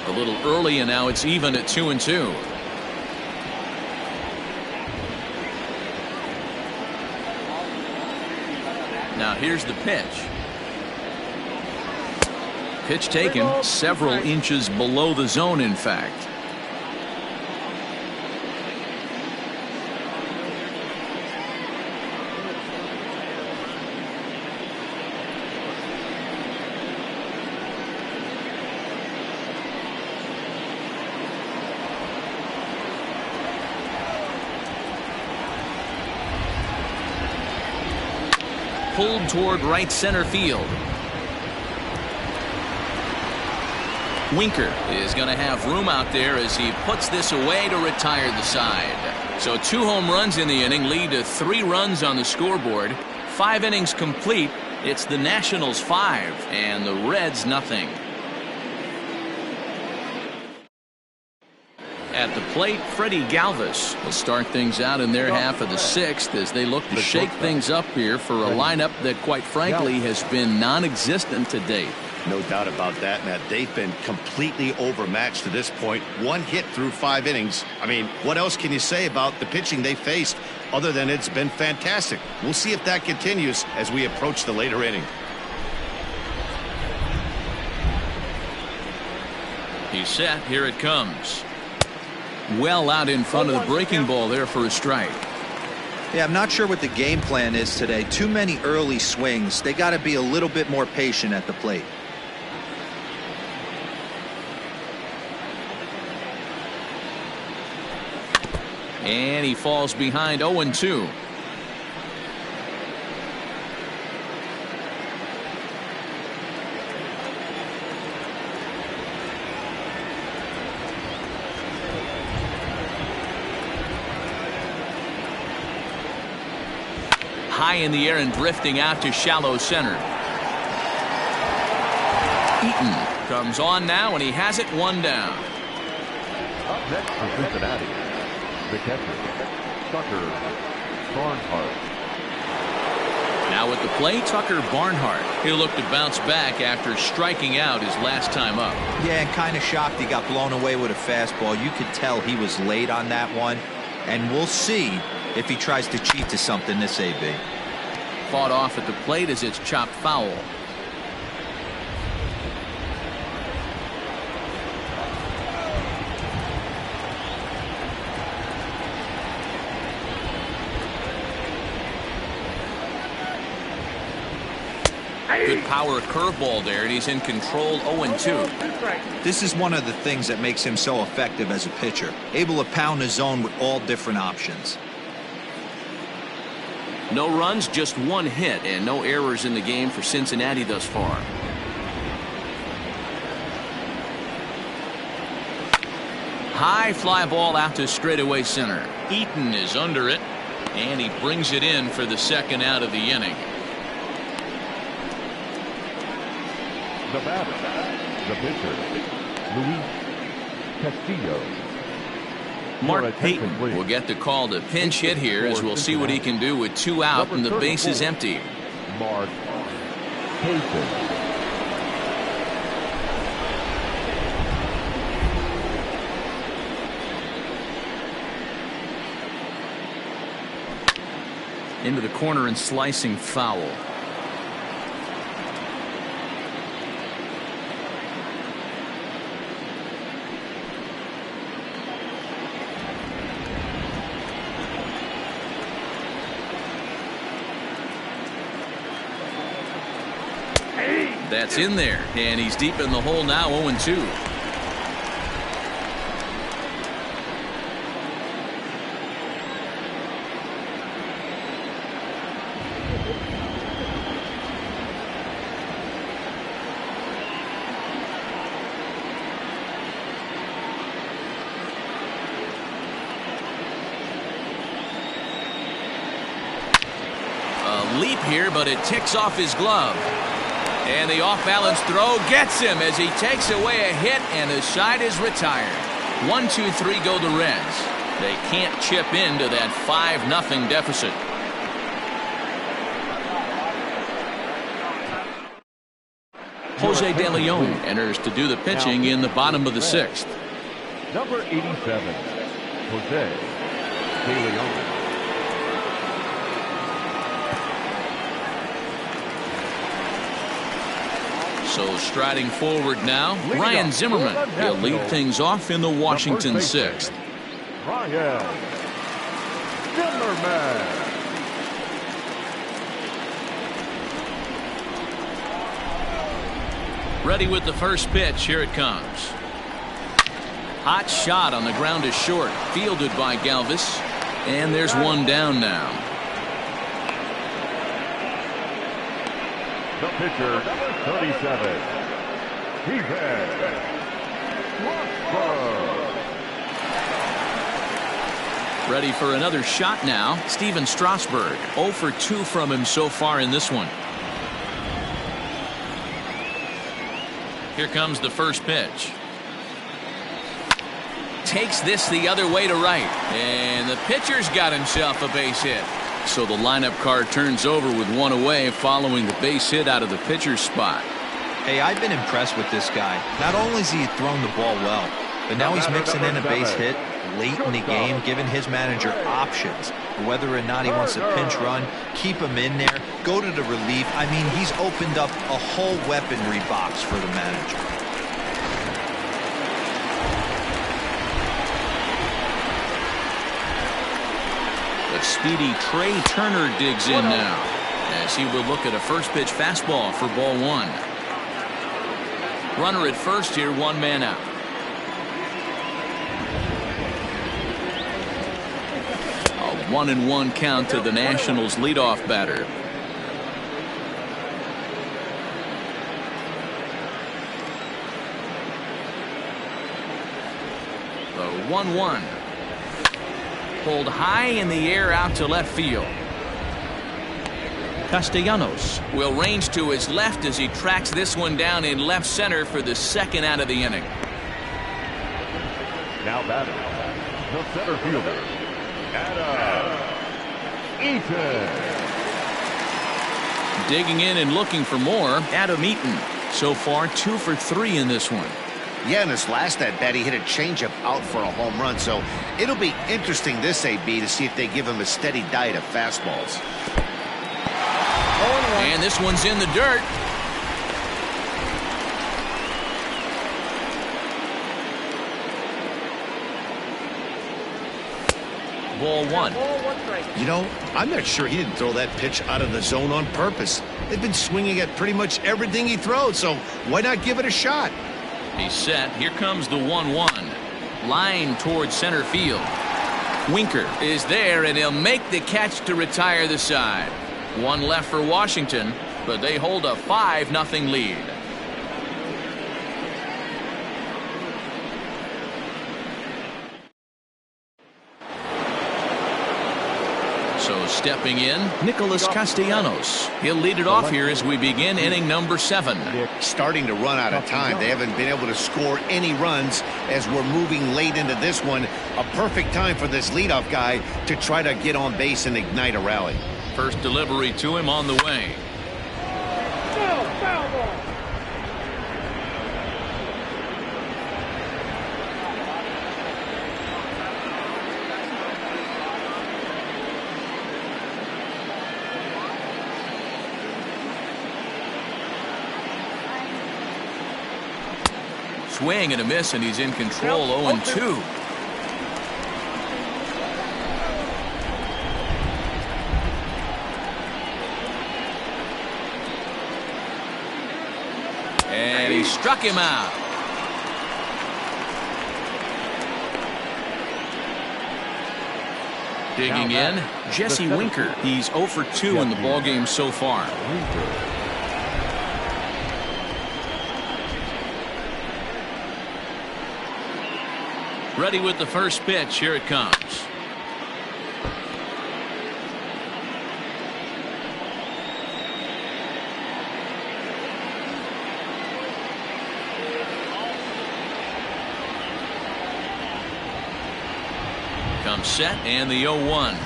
A little early, and now it's even at 2-2. Now here's the pitch. Pitch taken several inches below the zone, in fact. Pulled toward right center field. Winker is going to have room out there as he puts this away to retire the side. So 2 home runs in the inning lead to 3 runs on the scoreboard. 5 innings complete. It's the Nationals 5 and the Reds nothing. At the plate, Freddie Galvis will start things out in their half of the 6th as they look to shake things up here for a lineup that, quite frankly, has been non-existent to date. No doubt about that, Matt. They've been completely overmatched to this point. 1 hit through 5 innings. I mean, what else can you say about the pitching they faced other than it's been fantastic? We'll see if that continues as we approach the later inning. He's set. Here it comes. Well out in front of the breaking ball there for a strike. Yeah, I'm not sure what the game plan is today. Too many early swings. They got to be a little bit more patient at the plate. And he falls behind 0-2. High in the air and drifting out to shallow center. Eaton comes on now, and he has it 1 down. Up next for Cincinnati, the catcher, Tucker Barnhart. Now at the plate, Tucker Barnhart. He'll look to bounce back after striking out his last time up. Yeah, and kind of shocked he got blown away with a fastball. You could tell he was late on that one, and we'll see if he tries to cheat to something this AB. Fought off at the plate as it's chopped foul. Good power curveball there, and he's in control. 0-2. This is one of the things that makes him so effective as a pitcher, able to pound the zone with all different options. No runs, just 1 hit, and no errors in the game for Cincinnati thus far. High fly ball out to straightaway center. Eaton is under it, and he brings it in for the 2nd out of the inning. The batter, the pitcher, Luis Castillo. Mark Payton will get the call to pinch hit here as we'll see what he can do with 2 out and the base is empty. Mark Payton. Into the corner and slicing foul. That's in there, and he's deep in the hole now, 0-2. A leap here, but it ticks off his glove. And the off-balance throw gets him as he takes away a hit, and the side is retired. 1-2-3 go the Reds. They can't chip into that 5-0 deficit. Jose De Leon enters to do the pitching in the bottom of the 6th. Number 87, Jose De Leon. So striding forward now, Ryan Zimmerman. He'll lead things off in the Washington 6th. Ryan Zimmerman. Ready with the first pitch. Here it comes. Hot shot on the ground is short. Fielded by Galvis. And there's one down now. The pitcher, number 37, Steven Strasburg. Ready for another shot now. Steven Strasburg. 0 for 2 from him so far in this one. Here comes the first pitch. Takes this the other way to right. And the pitcher's got himself a base hit. So the lineup card turns over with one away following the base hit out of the pitcher's spot. Hey, I've been impressed with this guy. Not only has he thrown the ball well, but now he's mixing in a base hit late in the game, giving his manager options. Whether or not he wants a pinch run, keep him in there, go to the relief. I mean, he's opened up a whole weaponry box for the manager. But speedy Trey Turner digs in now as he will look at a first pitch fastball for ball 1. Runner at first here, 1 man out. A 1-1 count to the Nationals leadoff batter. The 1-1. Pulled high in the air out to left field. Castellanos will range to his left as he tracks this one down in left center for the second out of the inning. Now batting, the center fielder, Adam Eaton. Digging in and looking for more, Adam Eaton. So far 2 for 3 in this one. Yeah, in his last at bat, he hit a changeup out for a home run. So it'll be interesting this AB to see if they give him a steady diet of fastballs. And this one's in the dirt. Ball 1. You know, I'm not sure he didn't throw that pitch out of the zone on purpose. They've been swinging at pretty much everything he throws, so why not give it a shot? He's set. Here comes the 1-1. Line towards center field. Winker is there, and he'll make the catch to retire the side. One left for Washington, but they hold a 5-0 lead. So stepping in, Nicholas Castellanos. He'll lead it off here as we begin inning number 7. Starting to run out of time. They haven't been able to score any runs as we're moving late into this one. A perfect time for this leadoff guy to try to get on base and ignite a rally. First delivery to him on the way. swing and a miss, and he's in control. 0-2. And he struck him out. Digging in, Jesse Winker. He's 0 for 2 in the ballgame so far. Ready with the first pitch. Here it comes. Comes set, and the 0-1.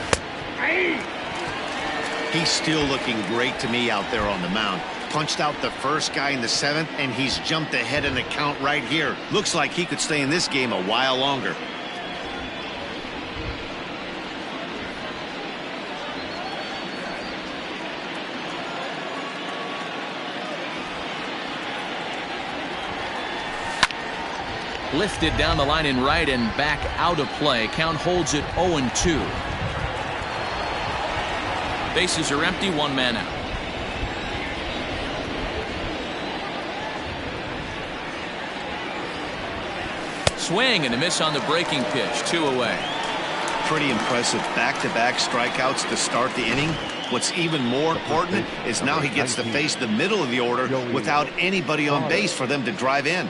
He's still looking great to me out there on the mound. Punched out the first guy in the 7th, and he's jumped ahead in the count right here. Looks like he could stay in this game a while longer. Lifted down the line in right and back out of play. Count holds it 0-2. Bases are empty, 1 man out. Swing and a miss on the breaking pitch. 2 away. Pretty impressive back-to-back strikeouts to start the inning. What's even more important is now he gets to face the middle of the order without anybody on base for them to drive in.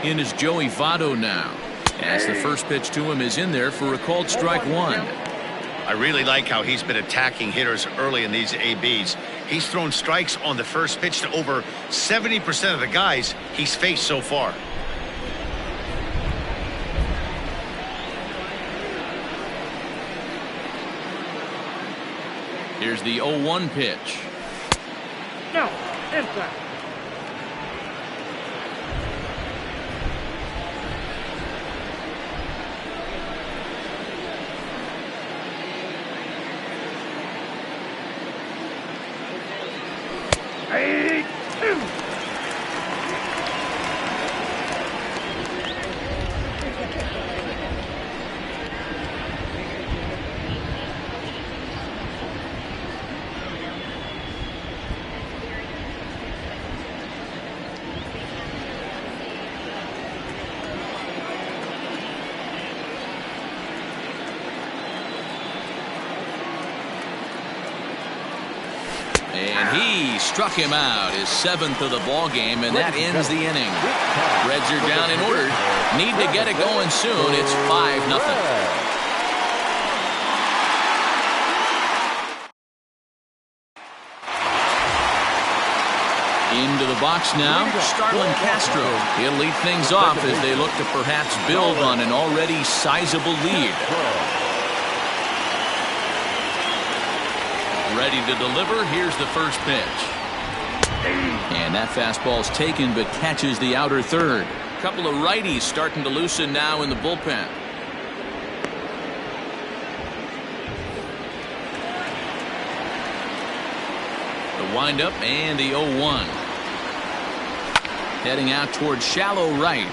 In is Joey Votto now, as the first pitch to him is in there for a called strike 1. I really like how he's been attacking hitters early in these ABs. He's thrown strikes on the first pitch to over 70% of the guys he's faced so far. Here's the 0-1 pitch. No, inside. And he struck him out, his 7th of the ball game, and that ends the inning. Reds are down in order. Need to get it going soon. It's 5-0. Into the box now, Starlin Castro. He'll lead things off as they look to perhaps build on an already sizable lead. Ready to deliver. Here's the first pitch. And that fastball's taken but catches the outer third. Couple of righties starting to loosen now in the bullpen. The windup and the 0-1. Heading out towards shallow right.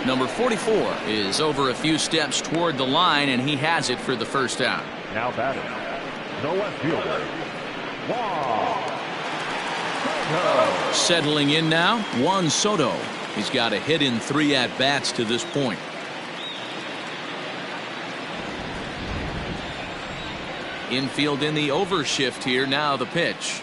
Number 44 is over a few steps toward the line, and he has it for the first out. Now batting, the left fielder, Juan. Settling in now, Juan Soto. He's got a hit in 3 at-bats to this point. Infield in the overshift here. Now the pitch.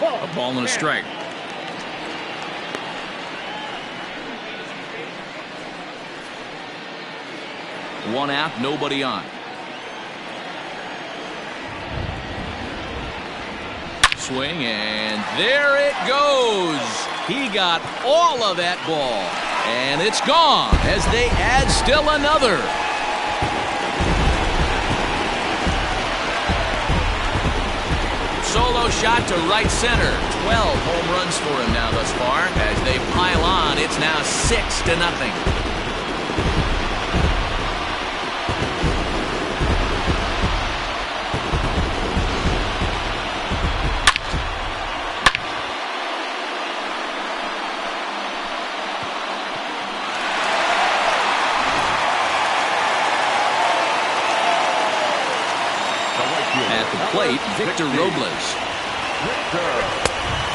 A ball and a strike. One out, nobody on. Swing, and there it goes. He got all of that ball. And it's gone as they add still another. Solo shot to right center. 12 home runs for him now thus far. As they pile on, it's now 6-0. At the plate, Victor Robles.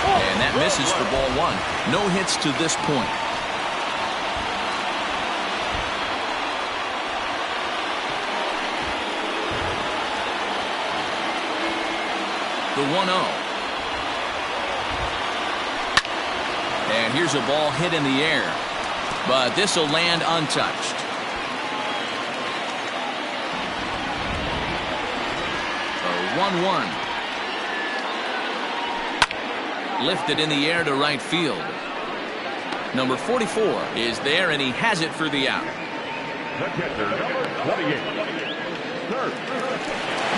And that misses for ball one. No hits to this point. The 1-0. And here's a ball hit in the air. But this will land untouched. A 1-1. Lifted in the air to right field. Number 44 is there, and he has it for the out. The catcher, number 28. Kurt.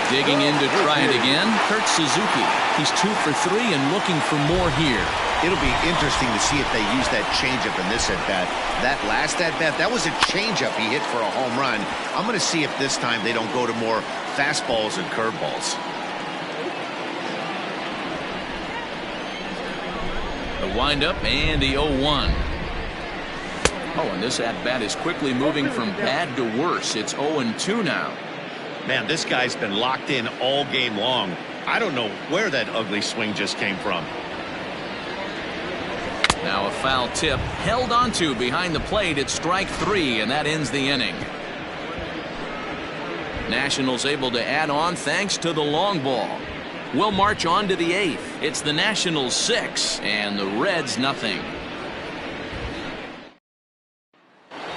Digging in to try it again, Kurt Suzuki. He's 2 for 3 and looking for more here. It'll be interesting to see if they use that changeup in this at-bat. That last at-bat, that was a changeup he hit for a home run. I'm going to see if this time they don't go to more fastballs and curveballs. The windup and the 0-1. Oh, and this at-bat is quickly moving from bad to worse. It's 0-2 now. Man, this guy's been locked in all game long. I don't know where that ugly swing just came from. Now a foul tip held onto behind the plate at strike 3, and that ends the inning. Nationals able to add on thanks to the long ball. We'll march on to the 8th. It's the Nationals 6 and the Reds nothing.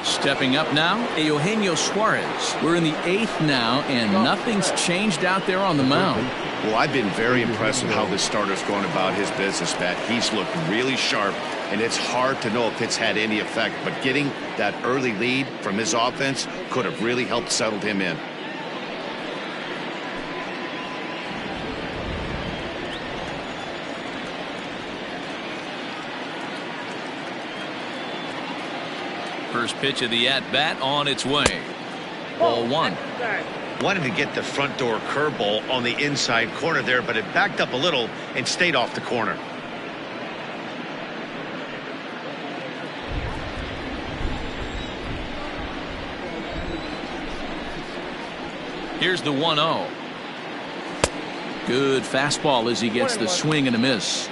Stepping up now, Eugenio Suarez. We're in the 8th now, and nothing's changed out there on the mound. Well, I've been very impressed with how this starter's going about his business, Matt. He's looked really sharp, and it's hard to know if it's had any effect. But getting that early lead from his offense could have really helped settle him in. First pitch of the at-bat on its way. Ball 1. Wanted to get the front door curveball on the inside corner there, but it backed up a little and stayed off the corner. Here's the 1-0. Good fastball as he gets the swing and a miss.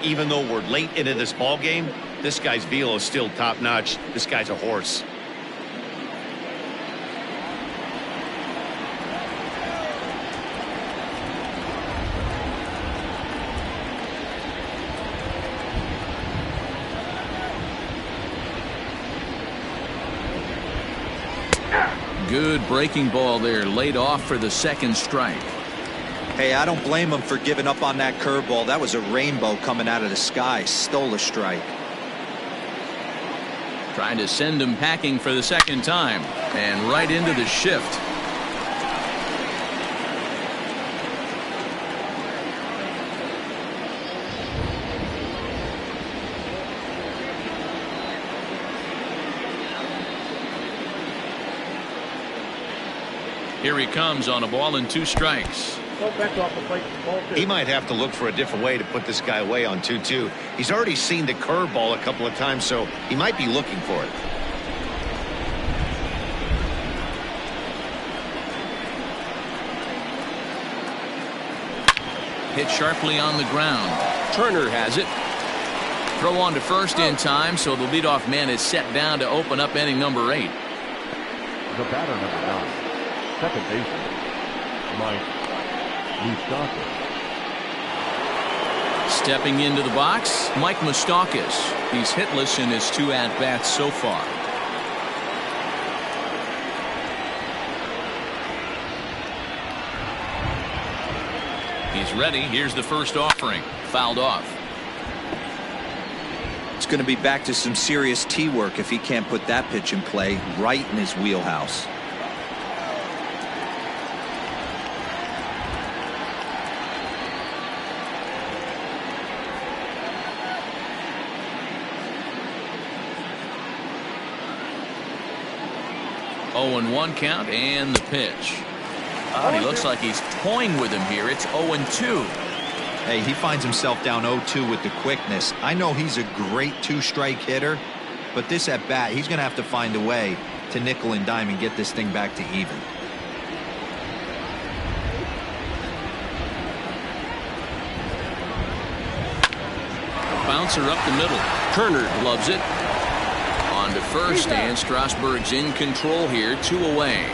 Even though we're late into this ball game, this guy's velo is still top notch. This guy's a horse. Good breaking ball there, laid off for the second strike. Hey, I don't blame him for giving up on that curveball. That was a rainbow coming out of the sky. Stole a strike. Trying to send him packing for the second time, and right into the shift. Here he comes on a ball and 2 strikes. He might have to look for a different way to put this guy away on 2-2. He's already seen the curveball a couple of times, so he might be looking for it. Hit sharply on the ground. Turner has it. Throw on to first in time, so the leadoff man is set down to open up inning number 8. The batter, number 9, second baseman, Mike Moustakas. Stepping into the box, Mike Moustakas. He's hitless in his 2 at-bats so far. He's ready. Here's the first offering. Fouled off. It's going to be back to some serious tee work if he can't put that pitch in play right in his wheelhouse. Oh, and 1 count and the pitch. Oh, he looks like he's toying with him here. It's 0-2. Hey, he finds himself down 0-2 with the quickness. I know he's a great 2-strike hitter, but this at bat, he's going to have to find a way to nickel and dime and get this thing back to even. Bouncer up the middle. Turner gloves it. On to first, and Strasburg's in control here, 2 away.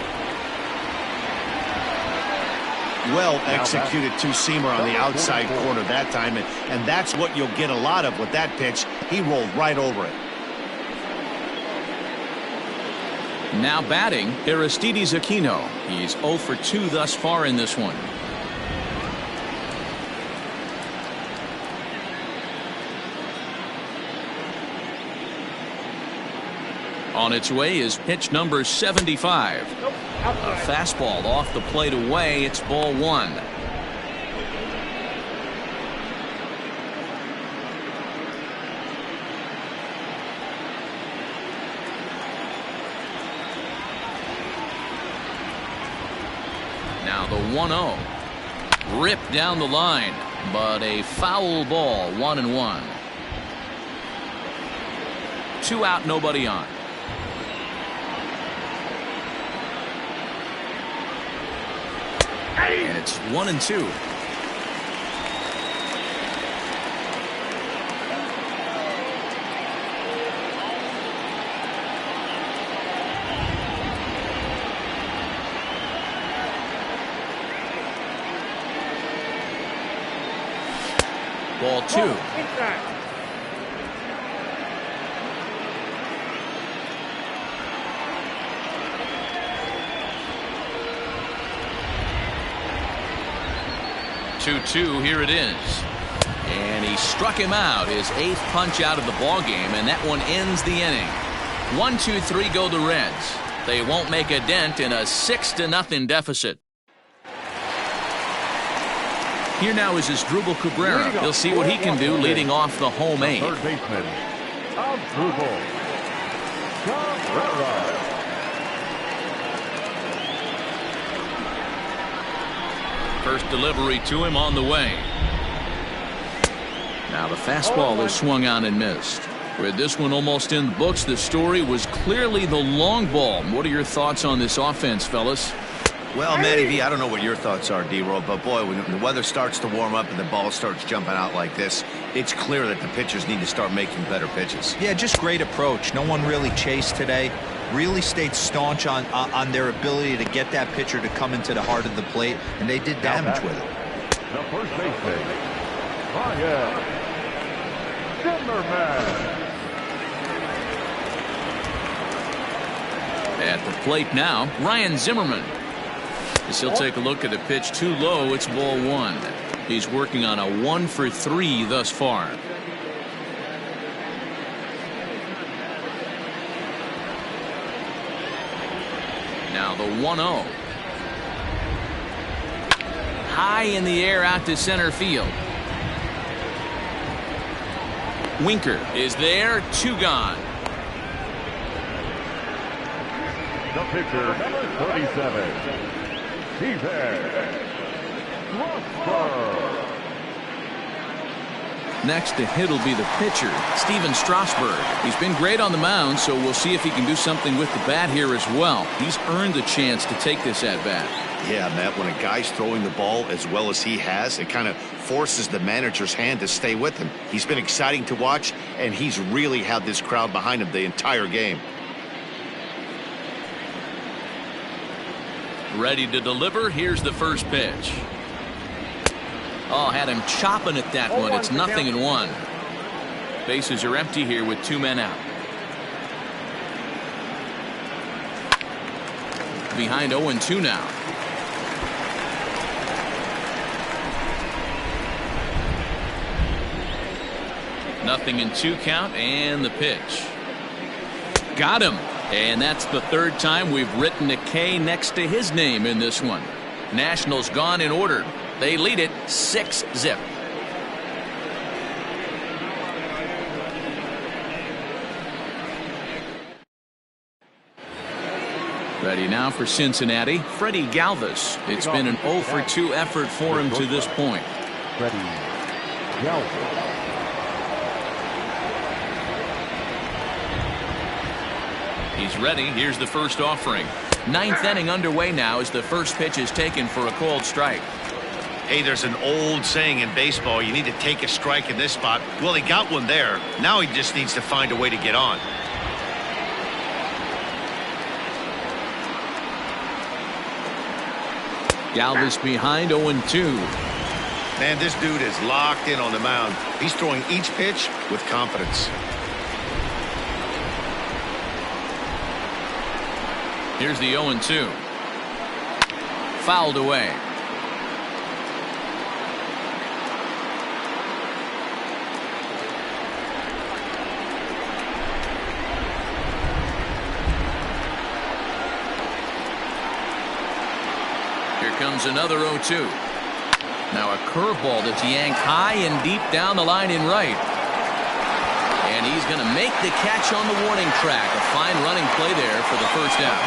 Well executed two-seamer on the outside corner that time, and that's what you'll get a lot of with that pitch. He rolled right over it. Now batting, Aristides Aquino. He's 0 for 2 thus far in this one. On its way is pitch number 75. A fastball off the plate away. It's ball 1. Now the 1-0. Ripped down the line, but a foul ball, 1-1. 2 out, nobody on. And it's 1-2. Ball 2. 2-2, here it is. And he struck him out, his 8th punch out of the ball game, and that one ends the inning. 1-2-3 go the Reds. They won't make a dent in a 6-0 deficit. Here now is Asdrubal Cabrera. He'll see what he can do leading off the home 8. Third baseman, Asdrubal Cabrera. First delivery to him on the way. Now the fastball is swung on and missed. With this one almost in the books, the story was clearly the long ball. What are your thoughts on this offense, fellas? Well, Matty V, I don't know what your thoughts are, D-Roll, but boy, when the weather starts to warm up and the ball starts jumping out like this, it's clear that the pitchers need to start making better pitches. Yeah, just great approach. No one really chased today. Really stayed staunch on their ability to get that pitcher to come into the heart of the plate, and they did damage with it. The first baseman, Ryan Zimmerman. At the plate now, Ryan Zimmerman. As he'll take a look at the pitch too low, it's ball 1. He's working on a 1 for 3 thus far. Now the 1-0. High in the air out to center field. Winker is there, 2 gone. The pitcher, number 37, Steven Strasburg. Next to hit will be the pitcher, Steven Strasburg. He's been great on the mound, so we'll see if he can do something with the bat here as well. He's earned the chance to take this at bat. Yeah, Matt, when a guy's throwing the ball as well as he has, it kind of forces the manager's hand to stay with him. He's been exciting to watch, and he's really had this crowd behind him the entire game. Ready to deliver. Here's the first pitch. Oh, had him chopping at that one. It's 0-1. Bases are empty here with 2 men out. Behind 0-2 now. 0-2 count, and the pitch. Got him. And that's the third time we've written a K next to his name in this one. Nationals gone in order. They lead it 6-0. Ready now for Cincinnati, Freddie Galvis. It's been an 0-for-2 effort for him to this point. Freddie Galvis. He's ready. Here's the first offering. Ninth inning underway now as the first pitch is taken for a called strike. Hey, there's an old saying in baseball, you need to take a strike in this spot. Well, he got one there. Now he just needs to find a way to get on. Galvis behind 0-2. Man, this dude is locked in on the mound. He's throwing each pitch with confidence. Here's the 0-2. Fouled away. Here comes another 0-2. Now a curveball that's yanked high and deep down the line in right. And he's going to make the catch on the warning track. A fine running play there for the first out.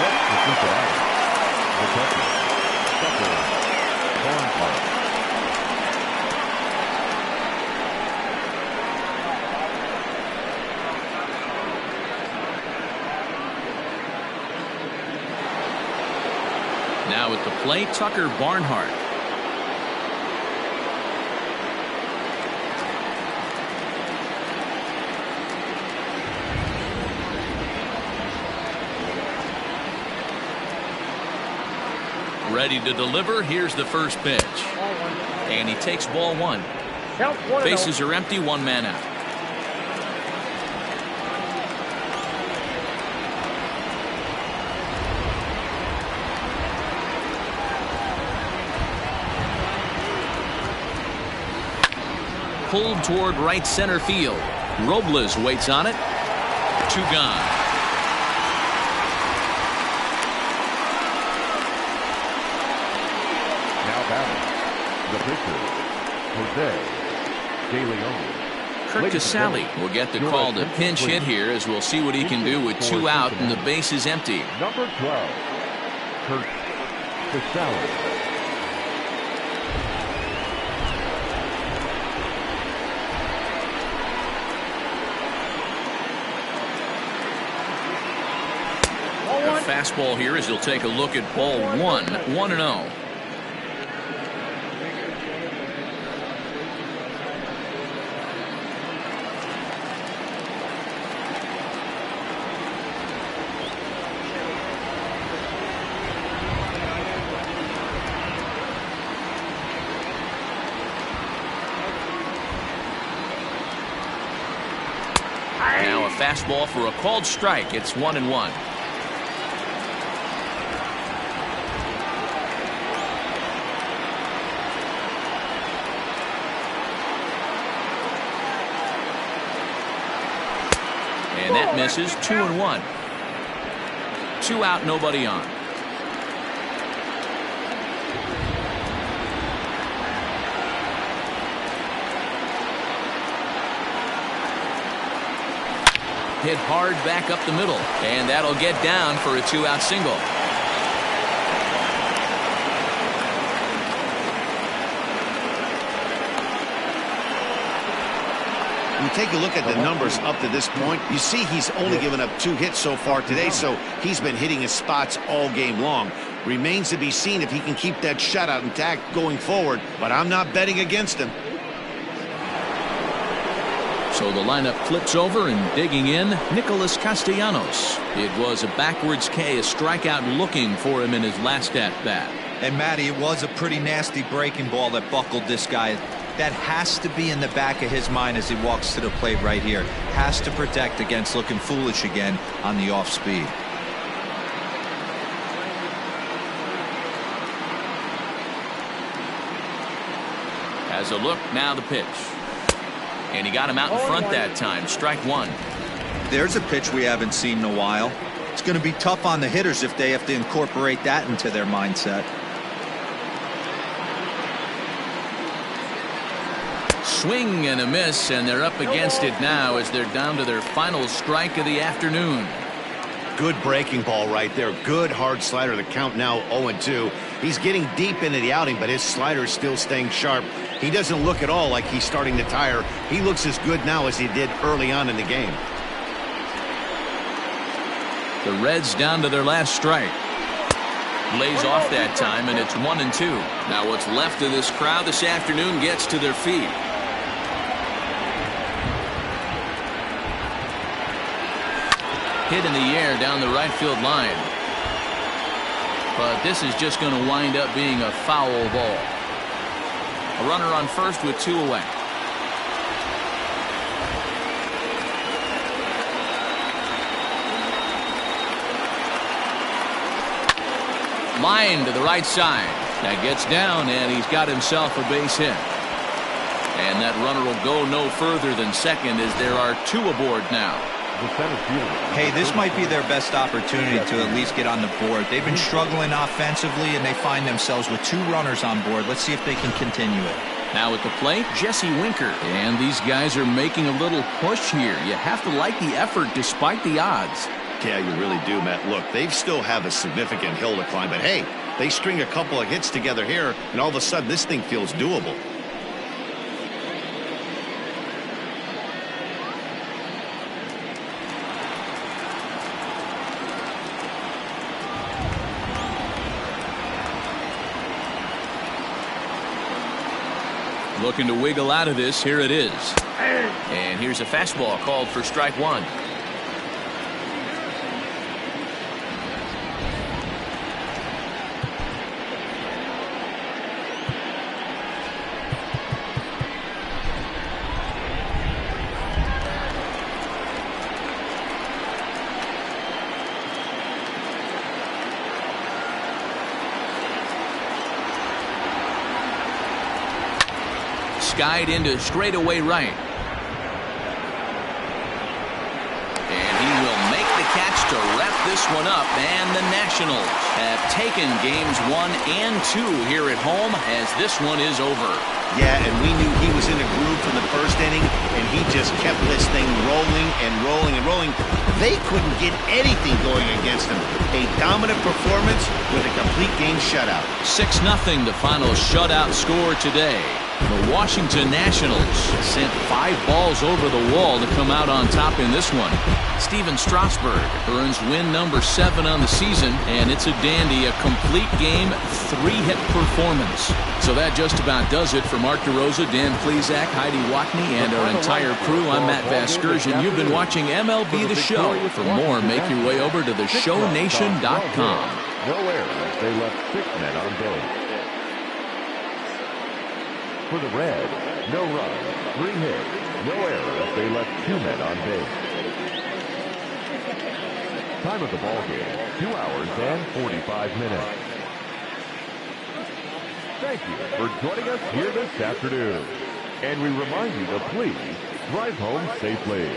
Now at the plate, Tucker Barnhart. Ready to deliver. Here's the first pitch. And he takes ball one. Bases are empty, one man out. Pulled toward right center field. Robles waits on it. Two gone. The pitcher, Jose De Leon. Kurt Casale will get the call to pinch hit here, as we'll see what he can do with two out and the base is empty. Number 12, Kurt Casale. A fastball here as he'll take a look at ball one. 1-0. Now a fastball for a called strike. It's 1-1. And that misses. 2-1. Two out, nobody on. Hit hard back up the middle, and that'll get down for a two-out single. When you take a look at the numbers up to this point, you see he's only given up 2 hits so far today, so he's been hitting his spots all game long. Remains to be seen if he can keep that shutout intact going forward, but I'm not betting against him. So the lineup flips over, and digging in, Nicholas Castellanos. It was a backwards K, a strikeout looking for him in his last at-bat. And Matty, it was a pretty nasty breaking ball that buckled this guy. That has to be in the back of his mind as he walks to the plate right here. Has to protect against looking foolish again on the off speed. Has a look, now the pitch. And he got him out in front that time. Strike one. There's a pitch we haven't seen in a while. It's going to be tough on the hitters if they have to incorporate that into their mindset. Swing and a miss, and they're up against it now as they're down to their final strike of the afternoon. Good breaking ball right there. Good hard slider. The count now 0-2. He's getting deep into the outing, but his slider is still staying sharp. He doesn't look at all like he's starting to tire. He looks as good now as he did early on in the game. The Reds down to their last strike. Lays off that time, and it's 1-2. Now what's left of this crowd this afternoon gets to their feet. Hit in the air down the right field line. But this is just going to wind up being a foul ball. A runner on first with 2 away. Line to the right side. That gets down, and he's got himself a base hit. And that runner will go no further than second as there are 2 aboard now. Hey, this might be their best opportunity to at least get on the board. They've been struggling offensively, and they find themselves with 2 runners on board. Let's see if they can continue it. Now at the plate, Jesse Winker. And these guys are making a little push here. You have to like the effort despite the odds. Yeah, you really do, Matt. Look, they still have a significant hill to climb, but hey, they string a couple of hits together here, and all of a sudden this thing feels doable. Looking to wiggle out of this. Here it is. And here's a fastball called for strike one. Skied into straightaway right. And he will make the catch to wrap this one up. And the Nationals have taken games 1 and 2 here at home as this one is over. Yeah, and we knew he was in a groove from the first inning, and he just kept this thing rolling and rolling and rolling. They couldn't get anything going against him. A dominant performance with a complete game shutout. 6-0 the final shutout score today. The Washington Nationals sent 5 balls over the wall to come out on top in this one. Steven Strasburg earns win number 7 on the season, and it's a dandy, a complete game, 3-hit performance. So that just about does it for Mark DeRosa, Dan Plesac, Heidi Watney, and our entire crew. I'm Matt Vasgersian. You've been watching MLB The Show. For more, make your way over to theshownation.com. No errors. They left 6 men on base. For the Reds, no runs, 3 hits, no errors. They left 2 men on base. Time of the ball game, 2 hours and 45 minutes. Thank you for joining us here this afternoon. And we remind you to please drive home safely.